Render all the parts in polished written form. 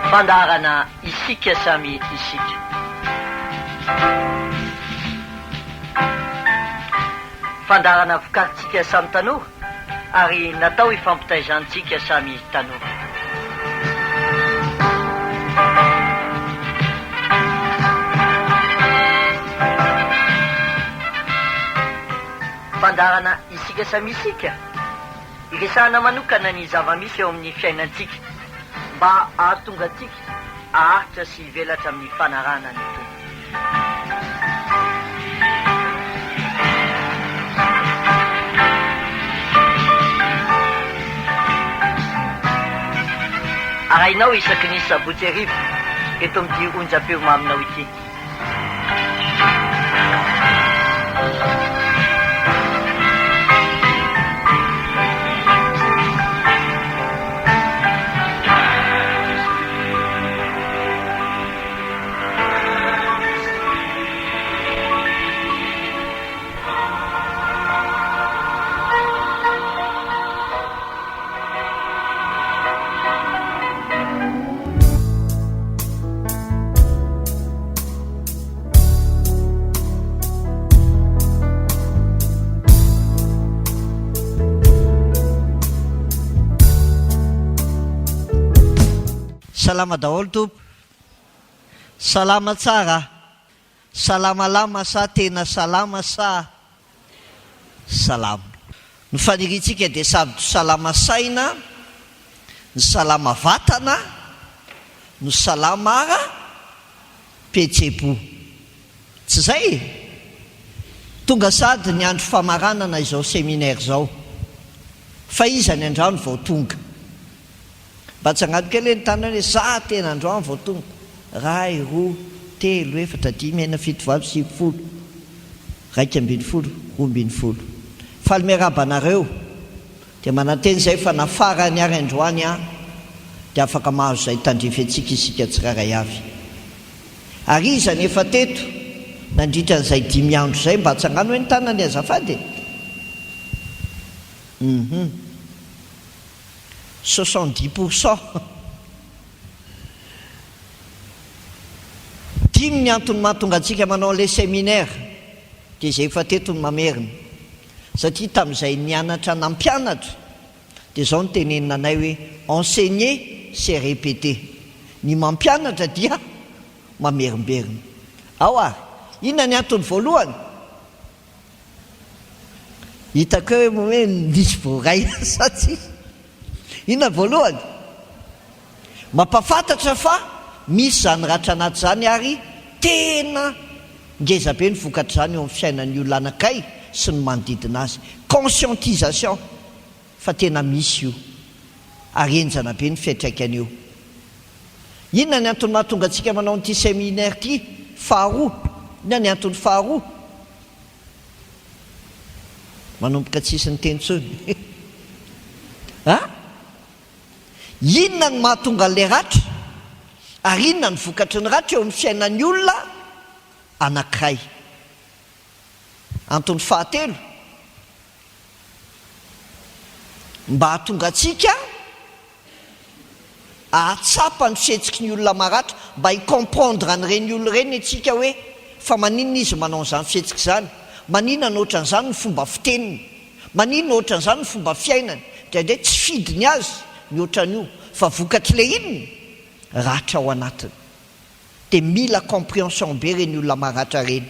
fandarana isika samy isika. Fandarana vokarintsika samy tanora ary natao hifampitaizantsika samy tanora. Fandarana isika samy isika iresahana manokana ny zava-misy eo amin'ny fiainantsika mba ahatonga antsika aharitra sy hivelatra amin'ny fanarahana ny tompo. Arahinao isaky ny sabotsy arivo eto amin'ity onjam-peo maminao ity. Salama daholo tompo, salama tsara, salama lama sa tena salama sa salama. Ny faniritsika dia samy salama saina, ny salama vatana, ny salama ara petsepo. Tsy zay tonga sady ny andro famaranana izao seminaire zao, fa iza ny andrano vao tonga. Mba tsy agnato kely ny tanana hoe za tena androany vao tonga, ray, roa, telo, efatra, dimy, enina, fito, valo, sivy, folo, raika ambin'ny folo, roa ambin'ny folo. Faly miarabanareo dia mananteny zay fa nafara ny ary androany dia afaka mahazo zay tandrify antsika isika tsiraray avy. Ary iza nefa teto nandritra an'izay 5 andro zay mba tsy hagnano hoe ny tanany azafady 70%. 5 ny antony mahatonga antsika manao le séminaire dia zay efa teto ny mamerina, satria tamin'izay nianatra nampianatra dia zao ny tenenina anay hoe enseigner c'est répéter. Ny mampianatra dia mamerimberina. Ao ary inona ny antony voalohany? Hitako hoe nisy voray satria inona voalohany? Mampafantatra fa misy zany ratra anaty zany ary tena ngeza be ny vokatra zany eo amin'ny fiainan'ny olona anankiray sy ny manodidina azy. Conscientisation fa tena misy io ary enjana be ny fiantraikany io. Inona ny antony mahatonga antsika manao an'ity séminaire ity? Faharoa. Inona ny antony faharoa? Manomboka tsisy ny teny tsony. Inona ny mahatonga an'ilay ratra ary inona ny vokatry ny ratra eo amin'ny fiainan'ny olona anankiray? Antony fahatelo, mba hahatonga antsika ahatsapa ny fihetsiky ny olona maratra, mba hicomprendre an'ireny olona ireny antsika hoe fa maninona izy manao an'izany fihetsiky izany, maninona ny ohatran'izany ny fomba fiteniny, maninona ohatran'izany ny fomba fiainany, dia nde tsy fidiny azy ny ohatran'io fa vokatry le inony ratra ao anatiny. Dia mila compréhension be reny olona maratra reny.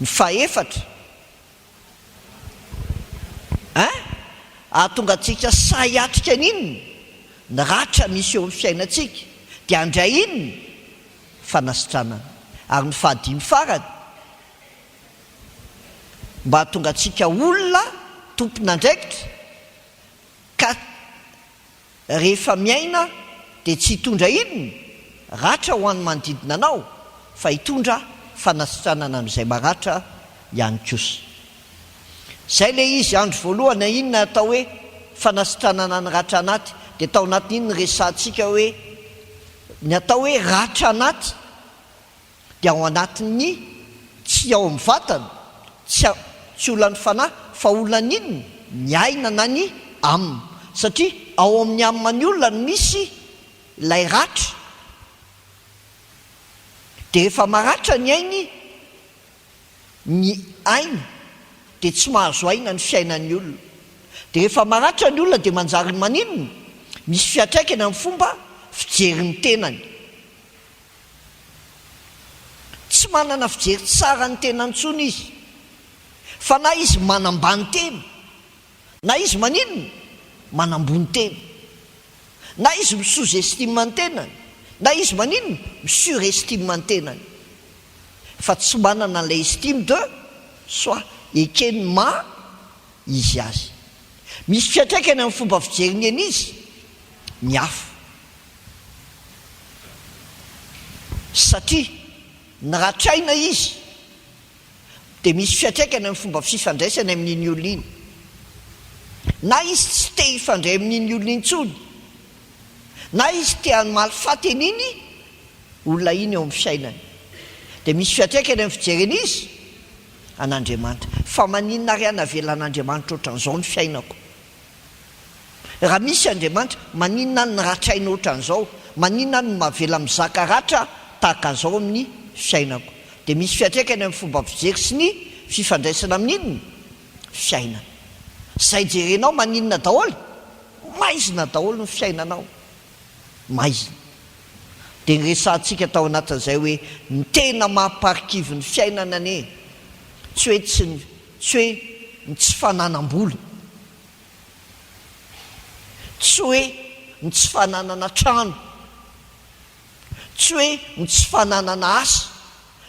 Ny fahaefatra, ahatonga antsika sahiatrika n'inony ny ratra misy eo amin'ny fiainantsika dia andray inony fanasitranana. Ary ny fahadimy farany, mba hahatonga antsika olona tompona andraikitra ka rehefa miaina dia tsy hitondra inony ratra ho an'ny manodidina anao fa hitondra fanasitranana amin'izay maratra ihany kosa. Zay le izy andro voalohany inona atao hoe fanasitranana ny ratra anaty, dia tao anatin'iny resantsika hoe ny atao hoe ratra anaty dia ao anatin'ny tsy ao amin'ny vatana, tsy olona ny fanahy fa olona n'inony ny aina na ny amina, satria ao amin'ny amina ny olona no misy ilay ratra dia rehefa maratra ny ainy ny aina dia tsy mahazo aina ny fiainan'ny olona. Dia rehefa maratra ny olona dia manjary maninona misy fiatraikany amin'ny fomba fijery ny tenany. Tsy manana fijery tsara ny tenany intsony izy, fa na izy manambany tena, na izy maninona manambony tena, na izy misous-estime ny tenany, na izy maninona misurestime ny tenany, fa tsy manana an'ilay estime de soi, ekeny ma izy azy. Misy fiatraikany amin'ny fomba fijeriny eny izy miafo, satria niratraina izy dia misy fiatraikany amin'ny fomba fifandraisany amin'iny olona iny. Na izy tsy te hifandray amin'iny olona iny intsony, na izy te hamalifaty an'iny olona iny eo amin'ny fiainany, dia misy fiatraikany amin'ny fijereny izy an'Andriamanitra. Fa maninona ary anavelan'Andriamanitra ohatran'izao ny fiainako? Raha misy Andriamanitra, maninona ny ratraina ohatran'izao? Maninona ny mavela mizaka ratra tahaka an'izao amin'ny fiainako? Dia misy fiatraikany amin'ny fomba fijery sy ny fifandraisana amin'inona fiainana. Zay jerenao maninona daholo, maizina daholo ny fiainanao, maizina. Dia nyresantsika tao anatin'izay hoe ny tena mampaharikivy ny fiainana anie, tsy hoe ny tsy fananam-bola, tsy hoe ny tsy fananana trano, tsy hoe ny tsy fananana asa,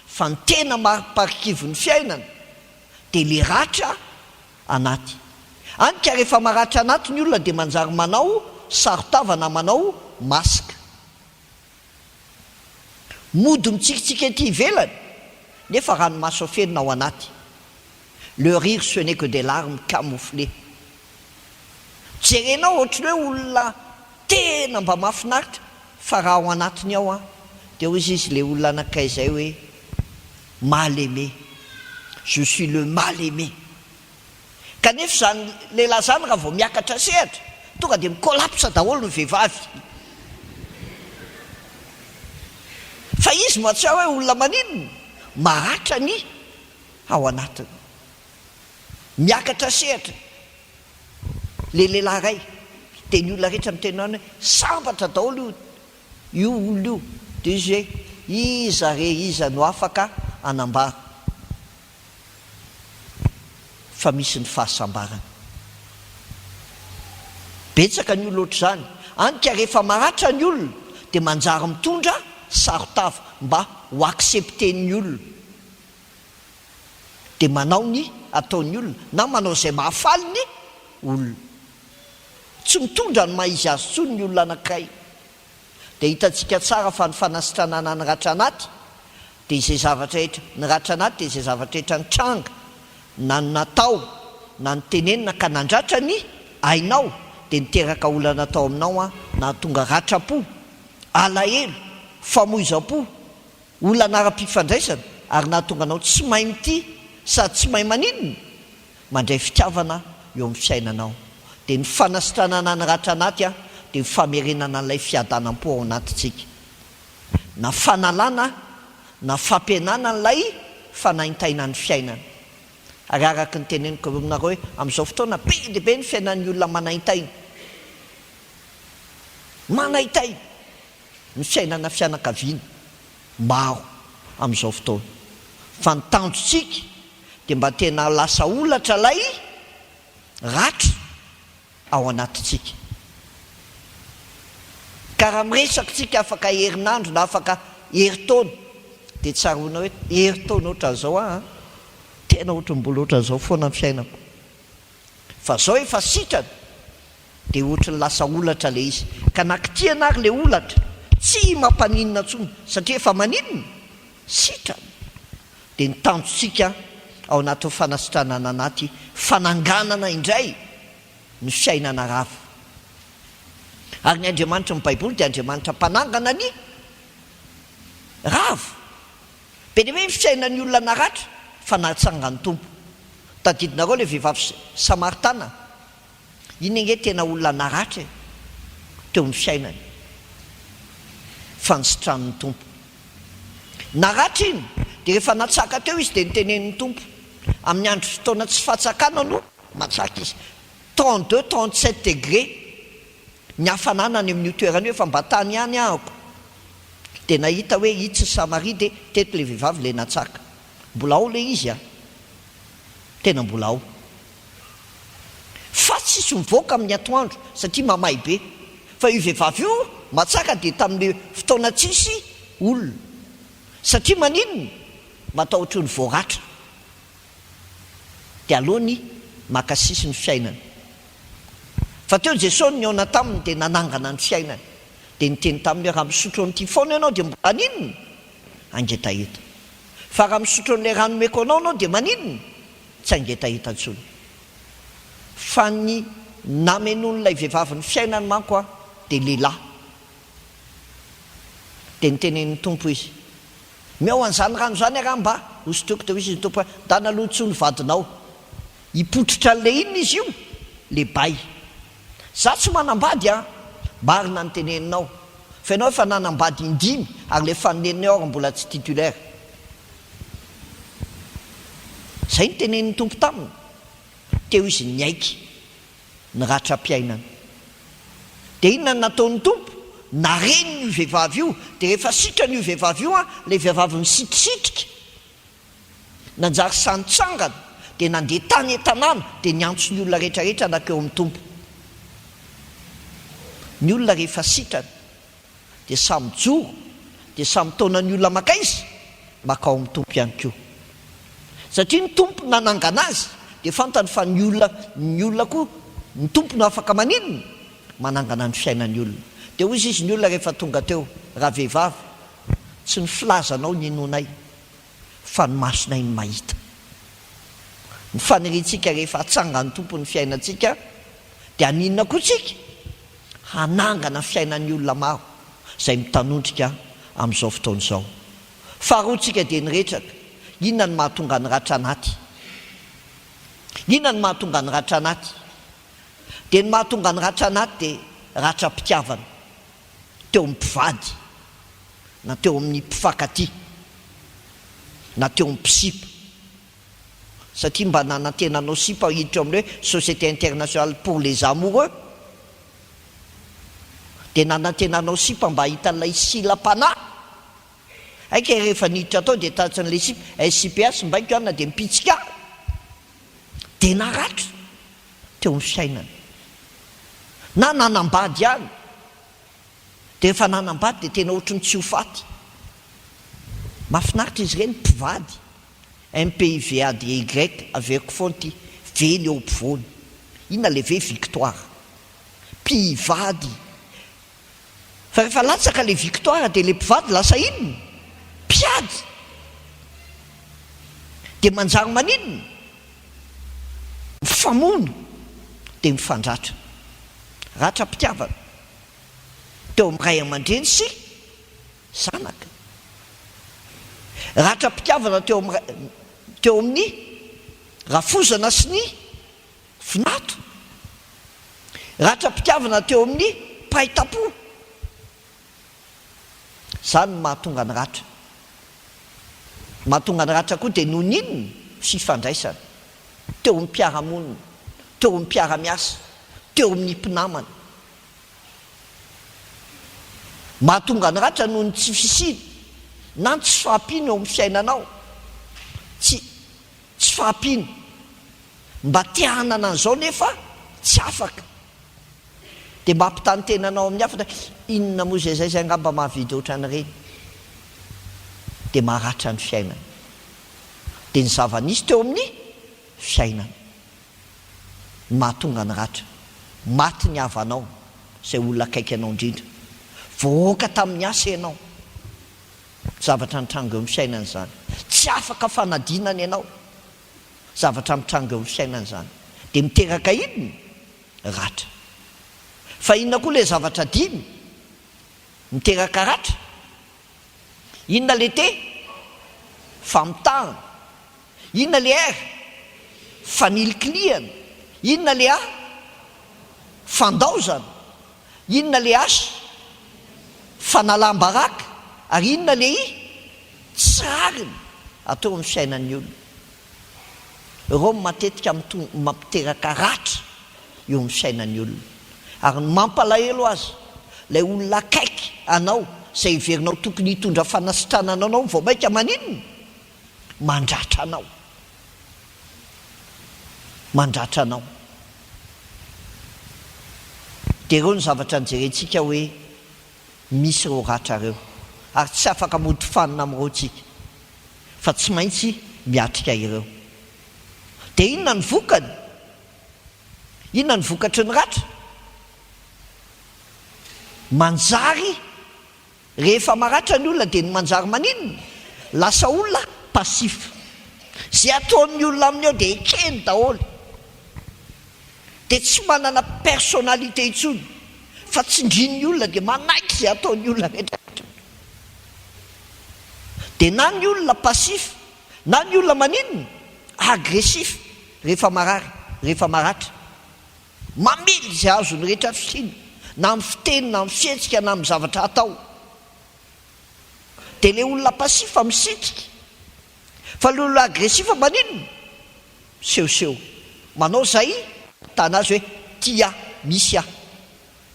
fa ny tena mampaharikivy ny fiainana dia le ratra anaty. Anika rehefa maratra anaty ny olona dia manjary manao sarotavana, manao masika, mody mitsikitsika ety ivelany nefa ranomaso afenina ao anaty. Le rire ce n'est que des larmes camouflées. Jerenao ohatry hoe olona tena mba mahafinaritra, fa raha ao anatiny ao dia hoy izy le olona anankiray izay hoe mal aimé, je suis le mal aimé. Kanefa zany lehilahy zany raha vao miakatra sehatra tonga dia mikolapsa daholo ny vehivavy. Fa izy mahatsiaro hoe olona maninona maratra ny ao anatiny, miakatra sehatra. Le lehilahy ray dia ny olona rehetra mitenany hoe sambatra daholo io olona io. Dia izy hoe iza re iza no afaka anambara, fa misy ny fahasambarana. Betsaka ny olona ohatr'izany. Anika rehefa maratra ny olona dia manjary mitondra sarotava mba ho accepten'ny olona, dia manao ny ataon'ny olona na manao izay mahafaly ny olona. Tsy mitondra ny maizy azy tsony ny olona anankiray. Dia hitantsika tsara fa ny fanasitranana ny ratra anaty dia izay zavatra rehetra, ny ratra anaty dia izay zavatra rehetra nitranga na ny natao na ny tenenina ka nandratra ny ainao dia niteraka olana tao aminao na tonga ratra-po, alahelo, famoizam-po, olana ara-pifandraisana, ary nahatonga anao tsy mahay mity sady tsy mahay maninona mandray fitiavana eo amin'ny fiainanao. Dia ny fanasitranana ny ratra anaty dia famerenana n'ilay fiadanam-po ao anatintsika, na fanalana na fampianana n'ilay fanaintaina ny fiainana. Ary araka ny teneniko aminareo hoe amin'izao fotoana be dia be ny fiainan'ny olona manaintaina, manaintaina ny fiainana fianakaviana maro amin'izao fotoana. Fa ny tanjontsika dia mba tena lasa olatra ilay ratra ao anatintsika. Ka raha miresakitsika afaka herinandro na afaka heritaona dia tsara hoina hoe heritaona ohatran'izao tena ohatran'ny mbola ohatran'izao foana ny fiainako, fa zao efa sitrana dia ohatran'ny lasa olatra le izy. Ka nankitiana ary le olatra tsy mampaninona intsony satria efa maninona sitrana. Dia ny tanjontsika ao anatin'ny fanasitranana anaty fananganana indray ny fiainana rava. Ary ny Andriamanitra ny Baiboly dia Andriamanitra mpanangana ny rava. Be dia be ny fiainan'ny olona naratra fa nahatsangany tompo. Tadidinareo le vehivavy Samaritana, iny nge tena olona naratra teo amin'ny fiainany. fanositran'ny tompo. Naratra iny dia rehefa natsaka teo izy dia nitenen'ny tompo, amin'ny andro fotoana tsy fatsakana no matsaka izy 32-37 degré ny hafananany amin'io toerana io, efa mba tany ihany ahako. Dia nahita hoe hitsy Samaria dia teto le vehivavy le natsaka. Mbola ao le izy tena mbola ao, fa tsisy mivoaka amin'ny atoandro satria mamay be. Fa io vehivavy io matsaka dia tamin'le fotoana tsisy olona, satria maninona matahotra ny voaratra, dia alohany makasisy ny fiainana. Fa teo Jesosy niona taminy dia nanangana ny fiainana, dia niteny taminy hoe raha misotro an'ity foana ianao dia mbola maninona angetaheta, fa raha misotro an'ilay rano meko anao dia maninona tsy angetaheta intsony. Fa ny namen'olon'ilay vehivavy ny fiainany manko dia lehilahy. Dia nitenen'ny tompo izy, meo an'izany rano zany raha mba hosotroko. Dia izy ny tompo hoe dana aloha tsy ho ny vadinao, hipotrotra n'le inona izy io, le bay. Za tsy manambady marina ny teneninao, fa ianao efa nanambady indimy ary le faneninao mbola tsy titulaire. Zay ny tenenin'ny tompo taminy. Teo izy niaiky ny ratram-piainana. Dia inona ny nataon'ny tompo? Nareny io vehivavy io. Dia rehefa sitrany io vehivavy io le vehivavy misitrisitra nanjary sanitsangana, dia nandeha tany an-tanàna dia niantso ny olona rehetrarehetra nakeo amin'ny tompo. Ny olona rehefa sitrana dia samy joro, dia samy taona ny olona makaizy makao amin'ny tompo ihany koa, satria ny tompo nanangana azy dia fantany fa ny olona koa ny tompo no afaka maninona manangana ny fiainan'ny olona. Dia hozy izy ny olona rehefa tonga teo, raha vehivavy, tsy ny filazanao ny inonay fa ny masonay ny mahita. Ny fanerentsika rehefa atsanga ny tompo ny fiainantsika dia aninona koa tsika hanangana fiainan'ny olona maro izay mitanondrika amin'izao fotoana izao. Faharoantsika dia nyretraka, inona ny mahatonga ny ratra anaty? Inona ny mahatonga ny ratra anaty? Dia ny mahatonga ny ratra anaty dia ratram-pitiavana teo amin'ny mpivady, na teo amin'ny mpifankatia, na teo amin'ny mpisipa. Satria mba nanantenanao sipa hiditra amin'ilay hoe Société internationale pour les amoureux, dia nanantenanao sipa mba hitan'ilay silam-panahy. Aika rehefa niditra tao dia tatsan'ilay sipa SIPS mbaiko ihany na dia mipitsika, dia naratra teo amin'ny fiainana. Na nanambady ihany, dia rehefa nanambady dia tena ohatrany tsy ho faty. Mahafinaritra izy ireny mpivady, MPIVA de Y avec fonty vely eo ampovoany. Inona le ve victoire? Mpivady. Fa rehefa latsaka le victoire dia le mpivady lasa inona? Mpiady. Dia manjary maninona? Mifamono dia mifandratra. Ratram-pitiavana teo amin'ny ray aman-dreny sy zanaka. Ratram-pitiavana teo amin'ny rafozana sy ny finato. Ratram-pitiavana teo amin'ny pahitapo. Zany no mahatonga ny ratra. Mahatonga ny ratra koa dia noho ninona sy fandraisana teo amin'ny mpiara-monina, teo amin'ny mpiara-miasa, teo amin'ny mpinamana. Mahatonga ny ratra noho ny tsy fisiny na tsy fahampino eo amin'ny fiainanao, tsy fahampino mba tiahanana an'izao nefa tsy afaka, dia mampitany tenanao amin'ny hafa, inona moa zay angamba mahavidy ohatran'ireny, dia maharatra ny fiainana. Dia ny zava-nisy teo amin'ny fiainana mahatonga ny ratra. Maty ny havanao, izay olona akaiky anao indrindra, voaka tamin'ny asa ianao, zavatra mitrango eo amin'ny fiainana izany, tsy afaka fanadinana ianao, zavatra mitrango eo amin'ny fiainana izany, dia miteraka inona? Ratra. Fa inona koa le zavatra dimy miteraka ratra? Inona le te? Famitahana. Inona le R? Fanilikiliana. Inona le A? Fandaozana. Inona le H? fanalam-baraka ary inona le tsariny atao amin'ny fiainan'ny olona. Ireo matetika mampiteraka ratra eo amin'ny fiainan'ny olona ary mampalahelo azy lay olona akaiky anao izay iverinao tokony hitondra fanasitranana anao vao maika maninona mandratra anao, mandratra anao. Dia ireo ny zavatra nijerentsika hoe misy ireo ratra ireo ary tsy afaka mody fanina amin'ireo tsika fa tsy maintsy miatrika ireo. Dia inona ny vokany? Inona ny vokatry ny ratra? Manjary rehefa maratra ny olona dia ny manjary maninona? Lasa olona pasifa. Zay ataon'ny olona aminy ao dia ekeny daholo. Dia tsy manana personnalité intsony fa tsindrin'ny olona dia manaiky zay ataon'ny olona rehetra. Dia na ny olona pasif na ny olona maninona agressif rehefa marary, rehefa maratra, mamely zay azony rehetra fisiana na amin'ny fiteny na amin'ny fihetsika na amin'ny zavatra atao. Dia le olona pasifa misitrika, fa le olona agressifa maninona sehoseho manao zay tanazy hoe tia misy aho.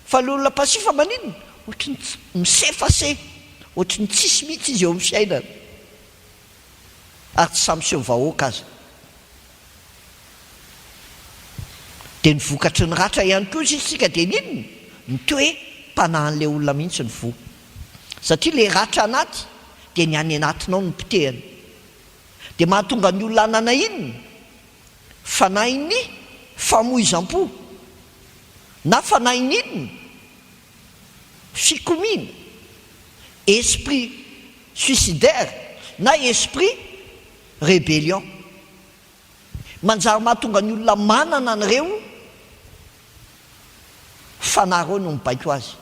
Fa le olona pasifa maninona ohatrany misefase, ohatrany tsisy mihitsy izy eo amin'ny fiainana ary tsy samyseho vahoaka azy. Dia ny vokatry ny ratra ihany koa isika dia ninona? Ny toe mpanahin'ilay olona mihitsy ny vo, satria le ratra anaty dia ny any anatinao ny pitehany. Dia mahatonga ny olona anana inona? Fanahiny famoizam-po na fanahiny inona? Fikomiana, esprit suicidaire na esprit rébellion. Manjary mahatonga ny olona manana an'ireo fanareo no mibaiko azy.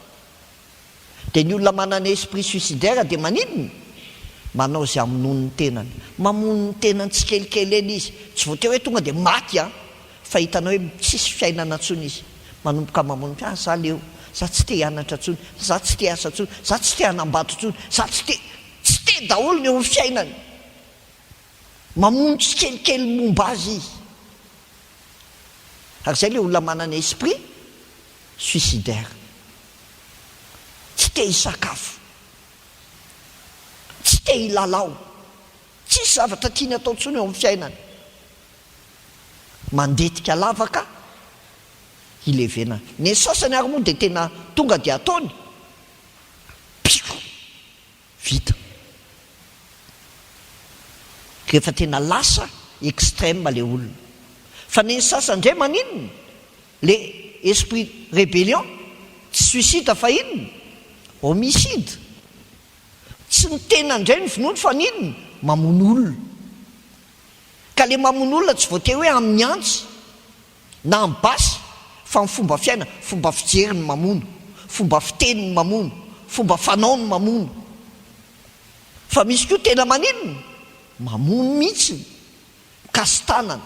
Dia ny olona manana esprit suicidaire dia maninona? Manao zay amonono ny tenany, mamono ny tenany tsy kelikely eny izy, tsy voatery hoe tonga dia maty fa hitanao hoe tsisy fiainana intsony izy. Manomboka mamono, za leo, za tsy te hianatra intsony, za tsy te asa intsony, za tsy te hanambato intsony, za tsy te daholo ny eo amin'ny fiainany. Mamono tsy kelikely momba azy izy. Ary zay le olona manana esprit suicidaire. Tsy te hisakafo, tsy te hilalao, tsisy zavatra tiany atao intsony eo amin'ny fiainany. Mandetika lavaka ilevena. Ny sasany ary moa dia tena tonga dia ataony piko vita. Rehefa tena lasa extrême le olona. Fa ny sasany indray maninona? Le esprit rébellion, tsy suicide fa inona? Homicide. Tsy ny tena indray ny vonoiny fa ninona? Mamono olona. Ka le mamono olona tsy voatery hoe amin'ny antsy na amin'ny basy fa amin'ny fomba fiaina, fomba fijery ny mamono, fomba fiteny ny mamono, fomba fanao ny mamono. Fa misy koa tena maninona? Mamono mihitsy kastanana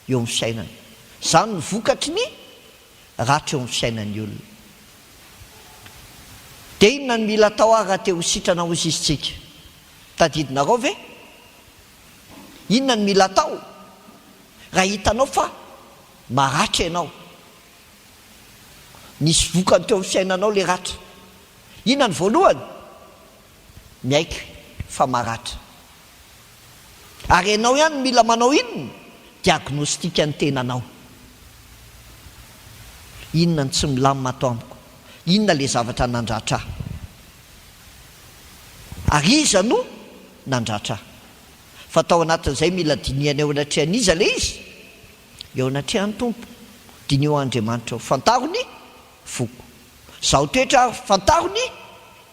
eo amin'ny fiainany. Zany ny vokatry ny ratra eo amin'ny fiainan'ny olona. Dia inona ny mila atao raha te ho sitrana ho zizitsika? Tadidinareo ve? Inona ny mila atao raha hitanao fa maratra ianao, nisy vokany teo amin'ny fiainanao le ratra? Inona ny voalohany? Miaiky fa maratra. Ary ianao ihany mila manao inona? Diagnostika ny tenanao. Inona ny tsy milamina atao amiko? Inona le zavatra nandratra? Ary iza no nandratra? Fa tao anatin'izay mila dinihana eo anatrehan'iza le izy? Eo anatrehan'ny Tompo. Dinio Andriamanitra eo. Fantaro ny foko. Zaho toetra fantaro ny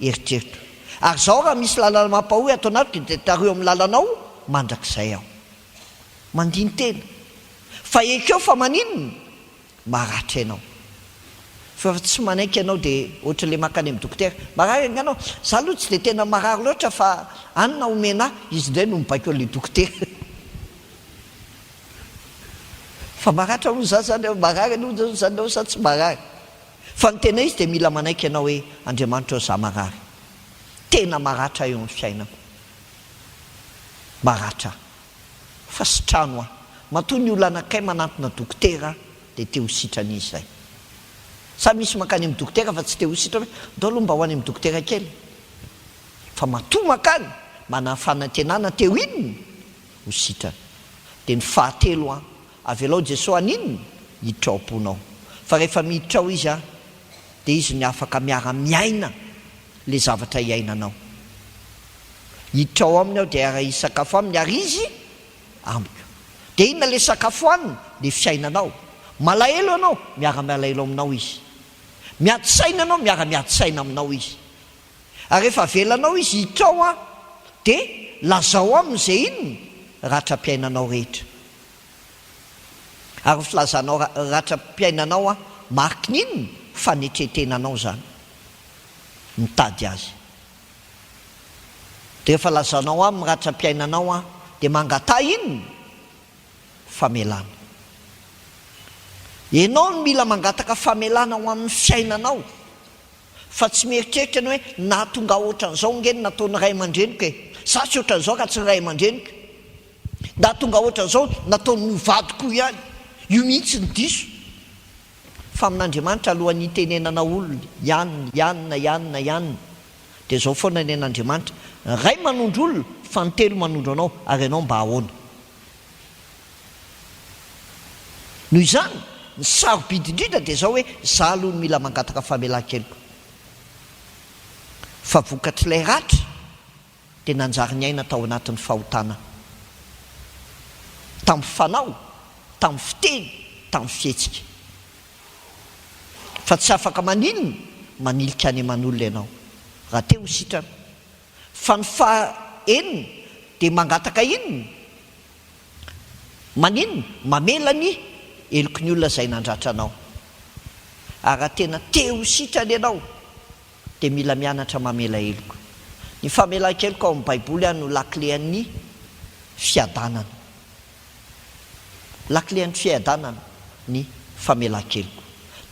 eritreritro. Ary zaho raha misy lalana mampahoy atao anaty dia tareo amin'ny lalanao mandrakizay aho. Mandiny tena. Fa ekeo fa maninona? Maratra ianao. Fa tsy manaiky ianao dia ohatr'le makany amin'ny dokotera. Marary anao, za aloha tsy dia tena marary loatra fa anona omena izy indray no mibaiko an'le dokotera. Fa maratra moa za zany, marary aloha zany sa tsy marary. fa ny tena izy dia mila manaiky ianao hoe Andriamanitra ao za marary, tena maratra eo amin'ny fiainako, maratra fa sitrano aho. Matoa ny olona anakay manantona dokotera dia te ho sitran'izy izay. Sa misy makany amin'ny dokotera fa tsy te ho sitra hoe ndao aloha mba ho any amin'ny dokotera kely, fa matoa makany manana fanantenana teo inony ho sitrana. Dia ny fahatelo a avelao Jesosy aninony hiditra ao am-ponao, fa rehefa miditra ao izy a dia izy ny afaka miara-miaina le zavatra iainanao. Hiditra ao aminy aho dia ara izy sakafo aminy ary izy amiko. Dia inona le sakafo aniny? Le fiainanao. Malahelo ianao, miara-malahelo aminao izy. Miady saina ianao, miara-miady saina aminao izy. Ary rehefa avelanao izy hiditra ao a dia lazao amin'izay inony ratra-piainanao rehetra. Ary filazanao ratra-piainanao a mariky n'inony? Fanetretenanao zany, mitady azy. Dia rehefa lazanao amin'ny ratra-piainanao a dia mangata inony? Famelana. Ianao no mila mangataka famelana ho amin'ny fiainanao, fa tsy mieritreritra ny hoe na tonga ohatran'izao ngeny nataony ray aman-dreniko e, sasy ohatran'izao ka tsy ray aman-dreniko, na tonga ohatran'izao nataony mivadiko ihany, io mihitsy ny diso. Fa amin'Andriamanitra alohan'ny itenenana olona ianina dia zao foana ny an'Andriamanitra: ray manondro olona fa ny telo manondro anao, ary ianao mba ahoana? Noho izany ny sarobidy indrindra dia zao hoe za aloha no mila mangataka famelan-keliko, fa vokatr'ilay ratra dia nanjary ny aina tao anatin'ny fahotana, tamin'ny fanao, tamin'ny fiteny, tamin'ny fihetsika. Fa tsy afaka maninona manilika any aman'olona ianao raha te ho sitrana. Fa ny fahaenina dia mangataka inona? Maninona? Mamela ny eloko ny olona izay nandratra anao. Ary raha tena te ho sitrana ianao dia mila mianatra mamela eloko. Ny famelan-keloko ao amin'ny Baiboly no lakle an'ny fiadanana. Lakle an'ny fiadanana ny famelan-keloko.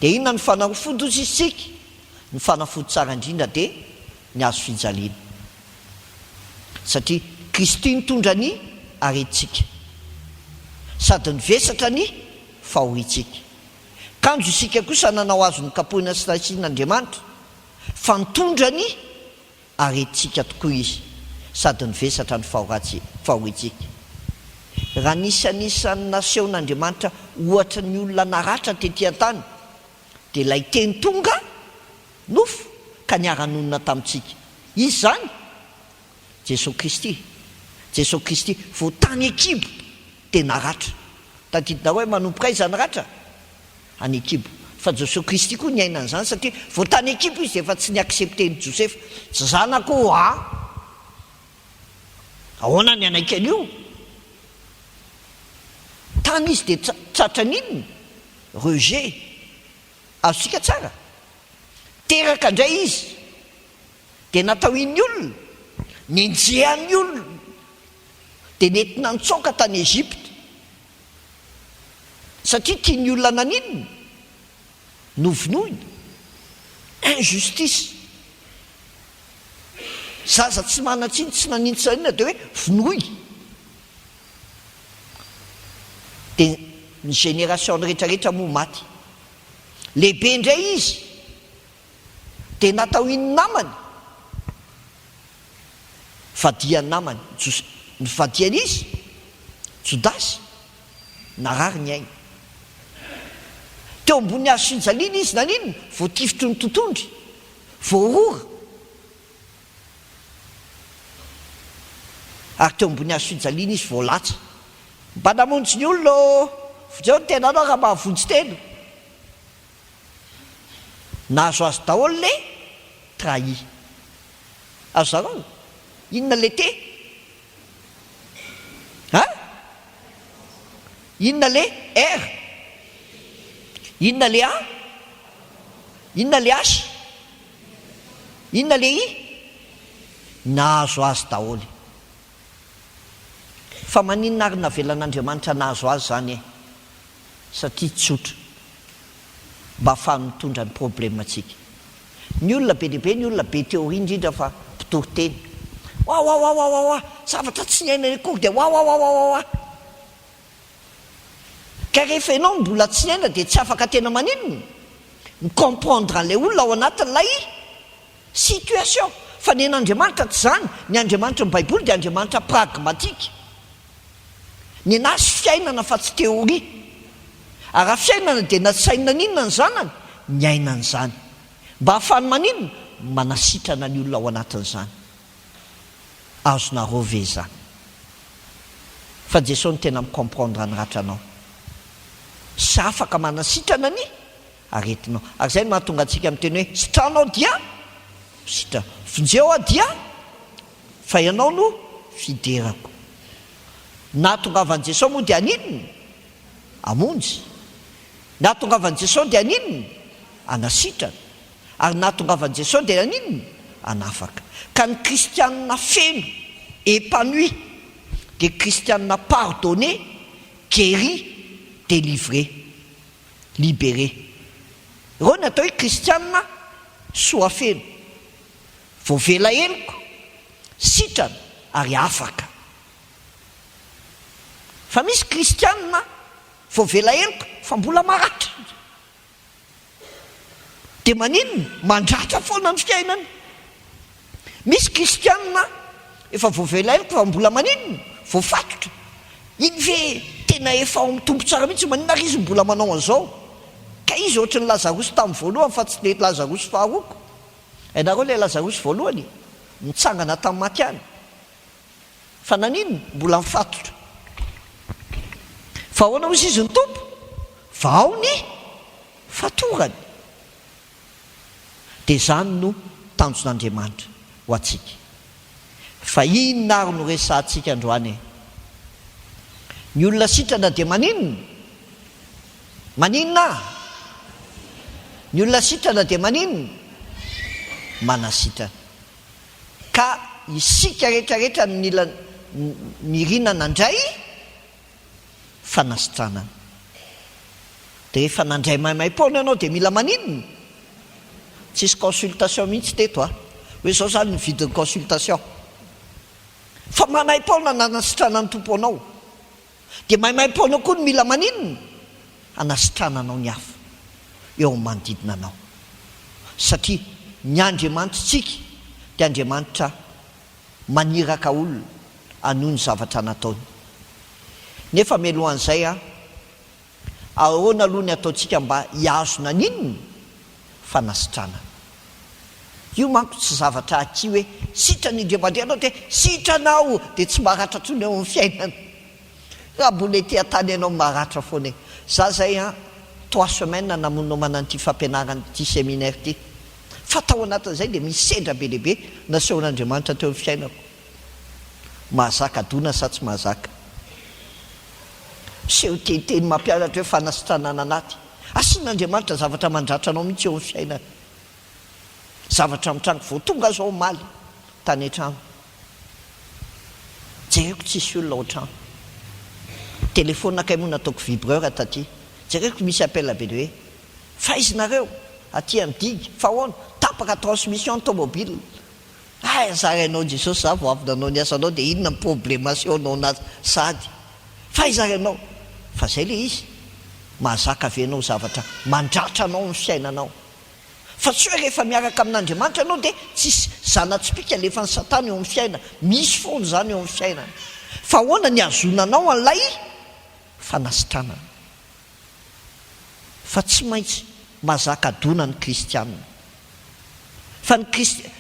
Dia inona ny fanafody ozy isika? Ny fanafody tsara indrindra dia ny hazo fijaliana. Satria Kristy nitondra ny aretintsika, sady nivesatra ny fahoritsika. Kanjo isika kosa nanao azo ny kapohina sy nasian'Andriamanitra, fa nitondra ny aretintsika tokoa izy, sady nivesatra ny fahoritsika. Raha nisanisan'ny nasehoan'Andriamanitra ohatra ny olona naratra tetỳ an-tany, dia ilay teny tonga nofo ka niara-nonina tamintsika. Izy zany Jesosy Kristy. Jesosy Kristy vao tany ekibo dia naratra. Tadidina hoe manompoka izy naratra any ekibo, fa Jesosy Kristy koa ny ainany zany, satria vao tany ekibo izy efa tsy niaksepteny Josefa. Tsy zanako ahoana ny anaiky an'io? Tany izy dia tratra n'inona? Rejet. Azosika tsara. Teraka indray izy dia natao iny olona, nenjehan'ny olona, dia nentina nitsoaka tany Ezipta, satria tiany olona naninona? Novonoina, injustice. Zaza tsy manatsiny, tsy nanintsaniana dia hoe vonoy. Dia ny génération rehetrarehetra moa maty. Lehibe indray izy dia natao iny namany? Vadiany namany. Ny vadiany izy Jodasy narary ny aina. Teo ambony hazo fijaliana izy naninona? Voatifitry ny totondry, voarora. Ary teo ambony hazo fijaliana izy voalatsa. Mba namonjy ny olona zao ny tena anao raha mahavonjy telo. Nahazo azy daholo le trahi. Azo zareo inona le te? Inona le R? Inona le A? Inona le H? Inona le I? Nahazo azy daholo. Fa maninona ary navelan'Andriamanitra nahazo azy zany e? Satria tsotra. mba ahafahany mitondra ny problema atsika. Ny olona be dehibe, ny olona be teoria indrindra fa mpitoroteny. Oa zavatra tsy nyaina akory dia oa. Ka rehefa ianao mbola tsy nyaina dia tsy afaka tena maninona micomprendre an'ilay olona ao anatin'ilay situation. Fa ny an'Andriamanitra tsy zany. Ny Andriamanitra ny Baiboly dia Andriamanitra pragmatika. Ny anazy fiainana fa tsy teoria. Ary raha fiainana dia nasaina ninona ny zanany? Ny ainany zany. Mba ahafahany maninona? Manasitrana ny olona ao anatin'izany. Azonareo ve zany? Fa Jesosy no tena micomprendre ny ratranao. Sy afaka manasitrana ny aretinao. Ary izay no mahatonga antsika miteny hoe sitranao dia sitra, finjeo dia fa ianao no fiderako. Nahatongavan'i Jesosy moa dia aninona? Amonjy. Nahatongavan'i Jesosy dia aninona? Anasitrana. Ary nahatongavan'i Jesosy dia aninona? Anafaka. Ka ny kristianina feno épanoui dia kristianina pardonné, guéri, délivré, libéré. Ireo ny atao hoe kristianina soafeno, voavela heliko, sitrana ary afaka. Fa misy kristianina voavela heliko fa mbola maratra. Dia maninona? Mandratra foana ny fiainany. Misy kristianina efa voavela heliko fa mbola maninona? Voafatotra. Iny ve tena efa ao mitombo tsara mihitsy maninona ary izy mbola manao an'izao? Ka izy ohatry ny Lazarosy tamin'ny voalohany fa tsy le Lazarosy faharoko. Ianareo ilay Lazarosy voalohany mitsangana tamin'ny maty any. Fa naninona? Mbola mifatotra. Fa ahoana hozy izy ny tompo? Fa ao ny fatorany. Dia zany no tanjon'Andriamanitra ho atsika. Fa inona ary no resantsika androany? Ny olona sitrana dia maninona? Maninona? Ny olona sitrana dia maninona? Manasitrana. Ka isika rehetrarehetra ny mila mirinana indray fanasitranana. Dia rehefa nandray maimai-poana ianao dia mila maninona? Tsisy consultation mihitsy teto hoe zao zany mividy ny consultation. Fa manai-poana nanasitrana ny tompo anao. Dia maimai-poana koa ny mila maninona? Anasitrananao ny hafa eo amin'ny manodidina anao. Satria ny Andriamanitsika dia Andriamanitra maniraka olona anoho ny zavatra nataony. Nefa mialohan'izay ahoana aloha ny ataontsika mba hiazona ninona? Fanasitrana. Io manko tsy zavatra aty hoe sitran'indray mandeha anao dia sitranao dia tsy maratra tsony eo amin'ny fiainana. Raha mbola ety an-tany ianao maratra foana. Za zay 3 semaines namonao manan'ity fampianarana ity séminaire ity. Fa tao anatin'izay dia misy sendra be lehibe nasehon'Andriamanitra teo amin'ny fiainako. Mahazaka adona sa tsy mahazaka? Seho teteny mampianatra hoe fanasitranana anaty. Asian'Andriamanitra zavatra mandratra anao mihitsy eo amin'ny fiainana. Zavatra mitranga vao tonga zao maly tany an-trano. Jereko tsisy olona ao an-trano. Telefona kay moa nataoko vibreur taty. Jereko misy appel be hoe faizinareo aty amidigy fa ahoana tapaka transmission automobile. Zarainao Jesosy za vao avy nanao ny asanao dia inona ny problema sehoanao anazy sady. Faizaranao. Fa zay le izy. Mahazaka avenao zavatra mandratra anao ny fiainanao. Fa tsy hoe rehefa miaraka amin'Andriamanitra anao dia tsisy zana-tsipika alefa ny Satana eo amin'ny fiainana. Misy foana zany eo amin'ny fiainana. Fa ahoana ny azonanao an'ilay fanasitranana. Fa tsy maintsy mahazaka adona ny kristianina. Fa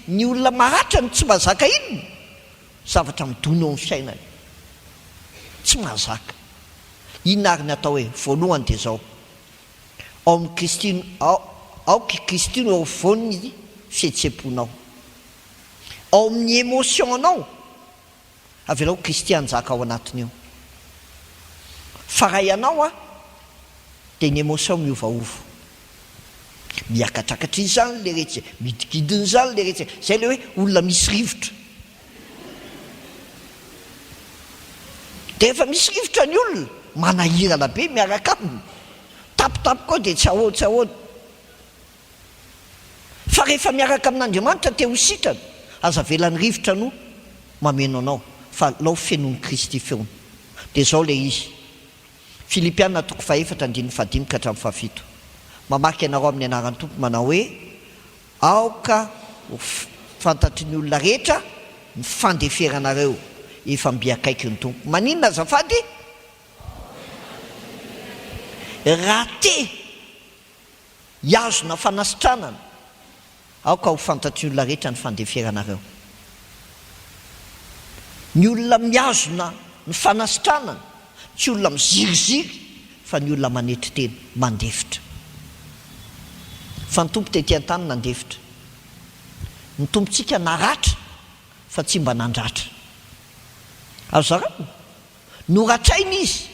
ny olona maratra ny tsy mahazaka inona? Zavatra midona eo amin'ny fiainana. Tsy mahazaka. Inona ary ny atao hoe voalohany dia zao. Ao amin'ny Kristino aoky Kristino eo voany fihetseponao. Ao amin'ny émotion anao avelao kristiany zaka ao anatiny eo. Fa raha ianao dia ny émotion miovaova. Miakatrakatra izany le rehetra, midigidiny izany le rehetra. Zay le hoe olona misy rivotra. Dia efa misy rivotra ny olona manahirana be miaraka aminy. Tapitapy koa dia tsy ahoana. fa rehefa miaraka amin'Andriamanitra te ho sitrana aza velany rivotra no mameno anao fa lao fenon'ny Kristy feony dia zao le izy. Filipiana 4:4-5 mamaky ianareo amin'ny anaran'ny tompo manao hoe aoka fantatry ny olona rehetra ny fandeferanareo efa mbiakaiky ny tompo. Maninona azafady? Raha te hiazona fanasitranana aoka ho fantatry ny olona rehetra ny fandeferanareo. Ny olona miazona ny fanasitranana tsy olona miziriziry fa ny olona manetry tena mandefitra. Fa ny tompo tetỳ an-tany nandefitra, ny tompontsika naratra fa tsy mba nandratra. Azo zarao noratraina izy